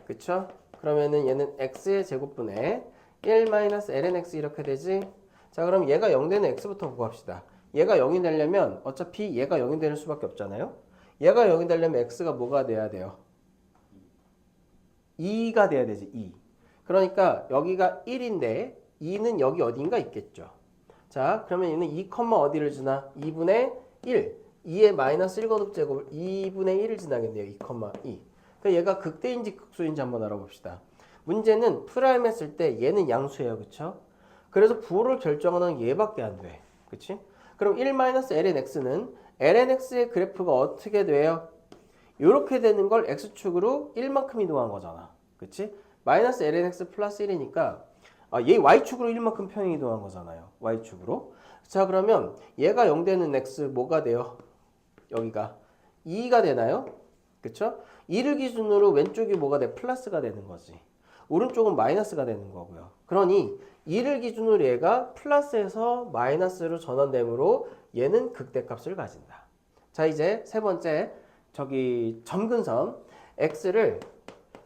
그쵸? 그러면은 얘는 x의 제곱분의 1 마이너스 ln x 이렇게 되지? 자 그럼 얘가 0 되는 x부터 구합시다. 얘가 0이 되려면 어차피 얘가 0이 될 수밖에 없잖아요. 얘가 0이 되려면 x가 뭐가 돼야 돼요? 2가 돼야 되지. 2. 그러니까 여기가 1인데 2는 여기 어딘가 있겠죠. 자 그러면 얘는 2, 어디를 지나? 2분의 1. 2의 마이너스 1거듭 제곱을 2분의 1을 지나겠네요. 2, 2. 그러니까 얘가 극대인지 극소인지 한번 알아봅시다. 문제는 프라임 했을 때 얘는 양수예요. 그쵸? 그래서 부호를 결정하는 얘밖에 안 돼. 그치? 그럼 1-ln x는 ln x의 그래프가 어떻게 돼요? 이렇게 되는 걸 x축으로 1만큼 이동한 거잖아. 그치? 마이너스 ln x 플러스 1이니까 얘 y축으로 1만큼 평행 이동한 거잖아요. y축으로. 자 그러면 얘가 0 되는 x 뭐가 돼요? 여기가 2가 되나요? 그쵸? 2를 기준으로 왼쪽이 뭐가 돼? 플러스가 되는 거지. 오른쪽은 마이너스가 되는 거고요. 그러니 2를 기준으로 얘가 플러스에서 마이너스로 전환되므로 얘는 극대값을 가진다. 자 이제 세 번째 점근선 x를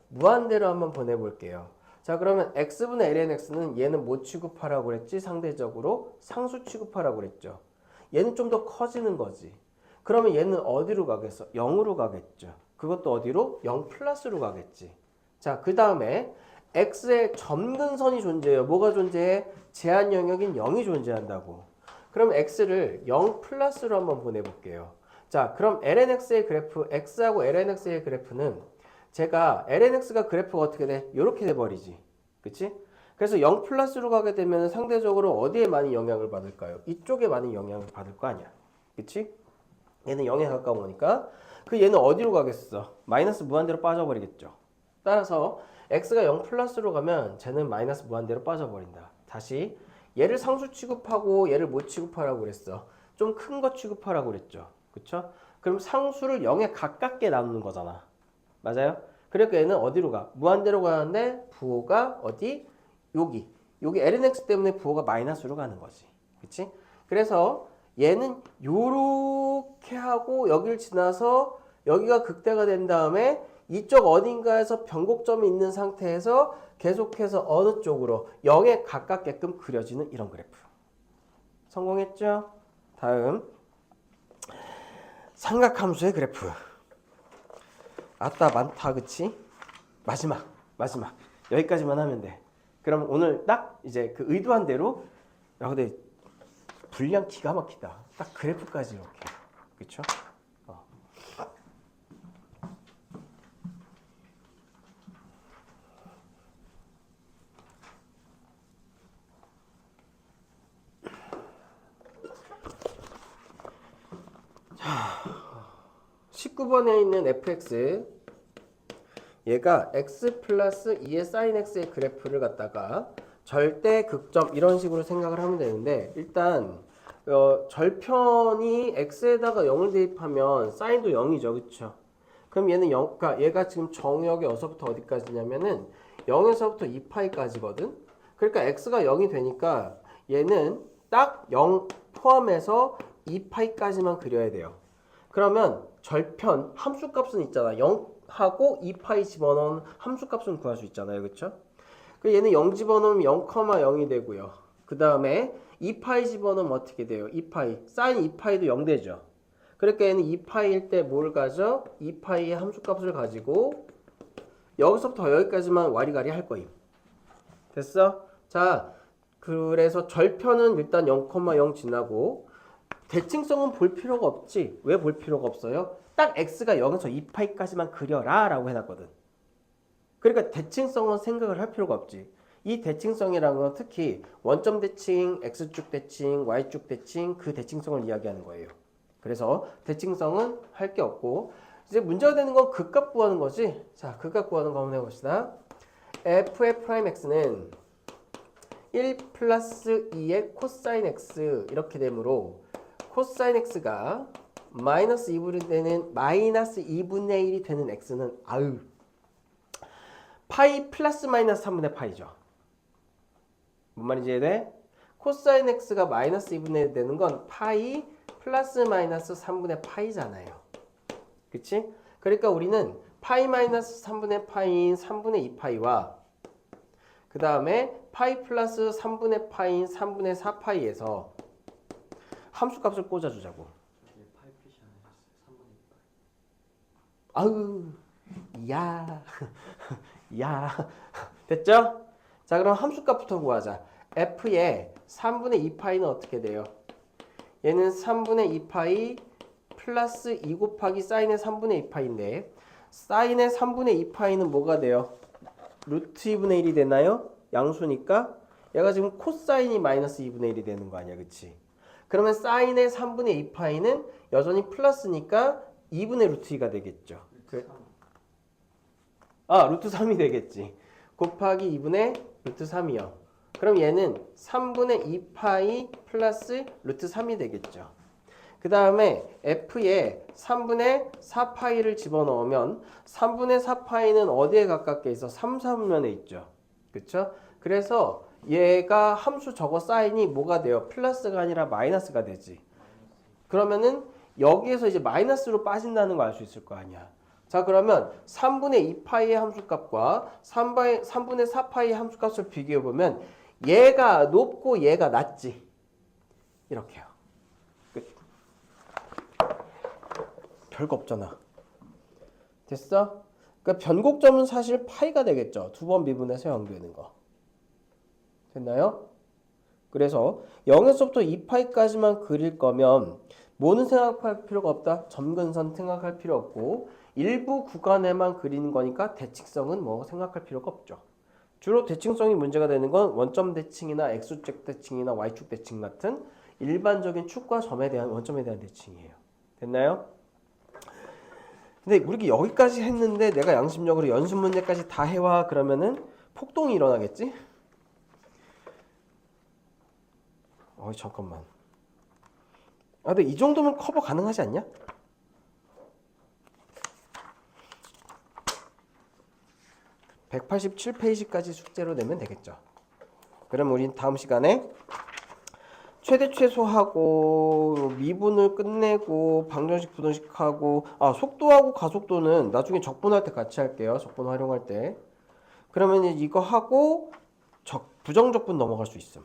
무한대로 한번 보내볼게요. 자 그러면 x분의 ln x는 얘는 뭐 취급하라고 그랬지? 상대적으로 상수 취급하라고 그랬죠. 얘는 좀 더 커지는 거지. 그러면 얘는 어디로 가겠어? 0으로 가겠죠. 그것도 어디로? 0 플러스로 가겠지. 자, 그 다음에 x의 점근선이 존재해요. 뭐가 존재해? 제한 영역인 0이 존재한다고. 그럼 x를 0 플러스로 한번 보내볼게요. 자, 그럼 lnx의 그래프, x하고 lnx의 그래프는 제가 lnx가 그래프가 어떻게 돼? 이렇게 돼버리지. 그치? 그래서 0 플러스로 가게 되면 상대적으로 어디에 많이 영향을 받을까요? 이쪽에 많이 영향을 받을 거 아니야. 그치? 얘는 0에 가까운 거니까. 그 얘는 어디로 가겠어? 마이너스 무한대로 빠져버리겠죠. 따라서 x가 0 플러스로 가면 쟤는 마이너스 무한대로 빠져버린다. 다시 얘를 상수 취급하고 얘를 못 취급하라고 그랬어. 좀 큰 거 취급하라고 그랬죠. 그쵸? 그럼 상수를 0에 가깝게 나누는 거잖아. 맞아요? 그러니까 얘는 어디로 가? 무한대로 가는데 부호가 어디? 여기. 여기 lnx 때문에 부호가 마이너스로 가는 거지. 그치? 그래서 얘는 요렇게 하고 여길 지나서 여기가 극대가 된 다음에 이쪽 어딘가에서 변곡점이 있는 상태에서 계속해서 어느 쪽으로 0에 가깝게끔 그려지는 이런 그래프. 성공했죠? 다음 삼각함수의 그래프. 아따 많다 그치? 마지막 여기까지만 하면 돼. 그럼 오늘 딱 이제 그 의도한 대로 야 근데 분량 기가 막히다. 딱 그래프까지 이렇게 그쵸? 자, 19번에 있는 fx 얘가 x 플러스 2의 sin x의 그래프를 갖다가 절대 극점 이런 식으로 생각을 하면 되는데 일단 절편이 x에다가 0을 대입하면 sine도 0이죠. 그쵸? 그럼 얘는 0, 그러니까 얘가 지금 정역이 어디서부터 어디까지냐면은 0에서부터 2파이까지거든. 그러니까 x가 0이 되니까 얘는 딱 0 포함해서 2파이까지만 그려야 돼요. 그러면 절편 함수값은 있잖아. 0하고 2파이 집어넣은 함수값은 구할 수 있잖아요. 그쵸? 그 얘는 0 집어넣으면 0,0이 되고요. 그 다음에 2파이 집어넣으면 어떻게 돼요? 2파이. 사인 2파이도 0 되죠. 그러니까 얘는 2파이일 때 뭘 가져? 2파이의 함수값을 가지고 여기서부터 여기까지만 와리가리 할 거임. 됐어? 자, 그래서 절편은 일단 0,0 지나고 대칭성은 볼 필요가 없지. 왜 볼 필요가 없어요? 딱 x가 0에서 2파이까지만 그려라 라고 해놨거든. 그러니까 대칭성은 생각을 할 필요가 없지. 이 대칭성이라는 건 특히 원점 대칭, x축 대칭, y축 대칭 그 대칭성을 이야기하는 거예요. 그래서 대칭성은 할 게 없고 이제 문제가 되는 건 극값 구하는 거지. 자, 극값 구하는 거 한번 해봅시다. f의 프라임 x는 1 플러스 2의 코사인 x 이렇게 되므로 코사인 x가 마이너스 2분의 되는 마이너스 2분의 1이 되는 x는 아유 파이 플러스 마이너스 3분의 파이죠. 뭔 말인지 이해돼? 코사인 x가 마이너스 2분의 1 되는 건 파이 플러스 마이너스 3분의 파이잖아요. 그치? 그러니까 우리는 파이 마이너스 3분의 파이인 3분의 2파이와 그 다음에 파이 플러스 3분의 파이인 3분의 4파이에서 함수값을 꽂아주자고. 파이 표시 안 해줬어요. 3분의 2파이. 아우 야 됐죠? 자 그럼 함수값부터 구하자. f의 3분의 2파이는 어떻게 돼요? 얘는 3분의 2파이 플러스 2 곱하기 사인의 3분의 2파이인데 사인의 3분의 2파이는 뭐가 돼요? 루트 2분의 1이 되나요? 양수니까 얘가 지금 코사인이 마이너스 2분의 1이 되는 거 아니야. 그치? 그러면 사인의 3분의 2파이는 여전히 플러스니까 2분의 루트 2가 되겠죠. 루트 3이 되겠지. 곱하기 2분의 루트 3이요. 그럼 얘는 3분의 2파이 플러스 루트 3이 되겠죠. 그 다음에 f에 3분의 4파이를 집어넣으면 3분의 4파이는 어디에 가깝게 있어? 3, 4분면에 있죠. 그쵸? 그래서 얘가 함수 저거 사인이 뭐가 돼요? 플러스가 아니라 마이너스가 되지. 그러면은 여기에서 이제 마이너스로 빠진다는 거 알 수 있을 거 아니야. 자 그러면 3분의 2파이의 함수값과 3분의 4파이의 함수값을 비교해보면 얘가 높고 얘가 낮지. 이렇게요. 끝. 별거 없잖아. 됐어? 그러니까 변곡점은 사실 파이가 되겠죠. 두 번 미분해서 0 되는 거. 됐나요? 그래서 0에서부터 2파이까지만 그릴 거면 뭐는 생각할 필요가 없다. 점근선 생각할 필요 없고 일부 구간에만 그리는 거니까 대칭성은 뭐 생각할 필요가 없죠. 주로 대칭성이 문제가 되는 건 원점 대칭이나 x축 대칭이나 y축 대칭 같은 일반적인 축과 점에 대한 원점에 대한 대칭이에요. 됐나요? 근데 우리 여기까지 했는데 내가 양심적으로 연습 문제까지 다 해와 그러면은 폭동이 일어나겠지? 잠깐만. 근데 이 정도면 커버 가능하지 않냐? (187페이지까지) 숙제로 내면 되겠죠. 그럼 우린 다음 시간에 최대 최소하고 미분을 끝내고 방정식 부등식하고 속도하고 가속도는 나중에 적분할 때 같이 할게요. 적분 활용할 때. 그러면 이거 하고 부정적분 넘어갈 수 있음.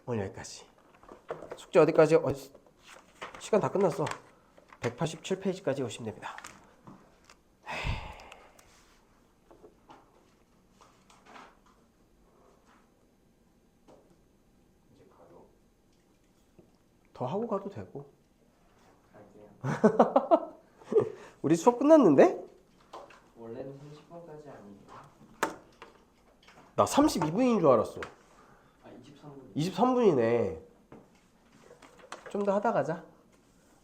오늘 여기까지. 숙제 어디까지? 시간 다 끝났어. 187페이지까지 오시면 됩니다. 이제 가도 더 하고 가도 되고. 갈게요. 우리 수업 끝났는데? 원래는 30분까지 아니에요. 나 32분인 줄 알았어. 23분. 23분이네. 좀 더 하다 가자.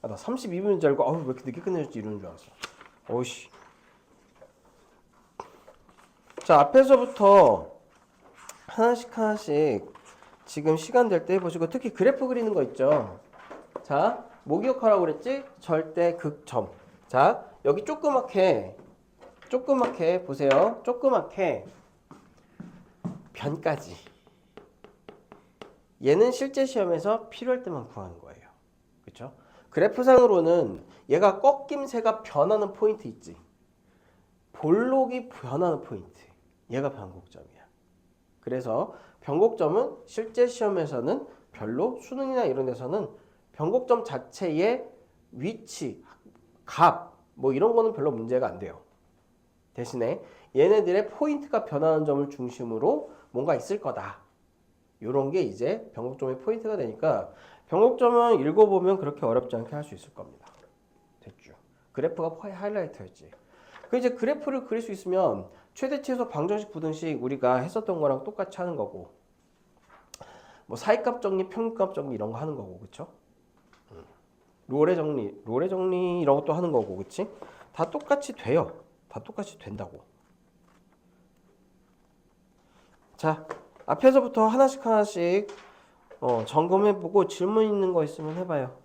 나 32분인 줄 알고 왜 이렇게 늦게 끝내줄지 이러는 줄 알았어. 어이씨. 자, 앞에서부터 하나씩 지금 시간 될 때 해보시고, 특히 그래프 그리는 거 있죠. 자, 뭐 기억하라고 그랬지? 절대 극점. 자, 여기 조그맣게 보세요. 조그맣게 변까지. 얘는 실제 시험에서 필요할 때만 구하는 거예요. 그렇죠? 그래프상으로는 얘가 꺾임새가 변하는 포인트 있지. 볼록이 변하는 포인트. 얘가 변곡점이야. 그래서 변곡점은 실제 시험에서는 별로, 수능이나 이런 데서는 변곡점 자체의 위치, 값, 뭐 이런 거는 별로 문제가 안 돼요. 대신에 얘네들의 포인트가 변하는 점을 중심으로 뭔가 있을 거다. 이런 게 이제 변곡점의 포인트가 되니까 변곡점은 읽어보면 그렇게 어렵지 않게 할 수 있을 겁니다. 됐죠? 그래프가 하이라이트였지. 그 이제 그래프를 그릴 수 있으면 최대 최소 방정식 부등식 우리가 했었던 거랑 똑같이 하는 거고, 뭐 사이값 정리, 평균값 정리 이런 거 하는 거고, 그쵸? 롤의 정리 이런 것도 하는 거고, 그치? 다 똑같이 돼요. 다 똑같이 된다고. 자, 앞에서부터 하나씩 점검해보고 질문 있는 거 있으면 해봐요.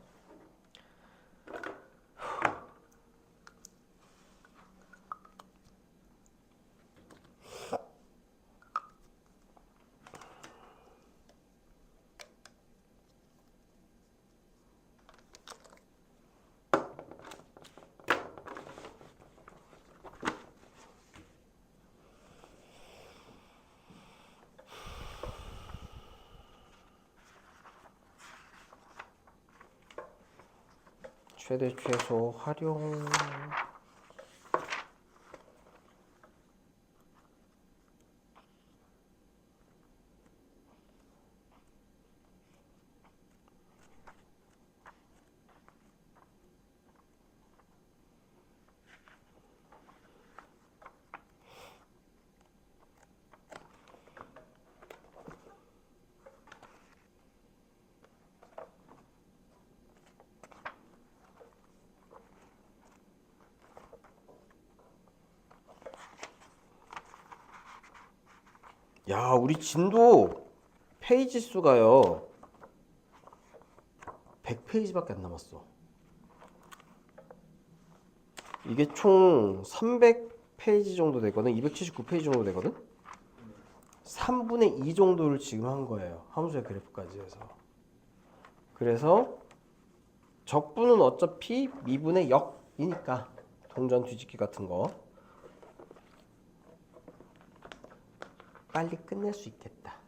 최대 최소 활용. 야, 우리 진도 페이지 수가요 100페이지밖에 안 남았어. 이게 총 300페이지 정도 되거든. 279페이지 정도 되거든. 3분의 2 정도를 지금 한 거예요. 함수의 그래프까지 해서. 그래서 적분은 어차피 미분의 역이니까 동전 뒤집기 같은 거 빨리 끝낼 수 있겠다.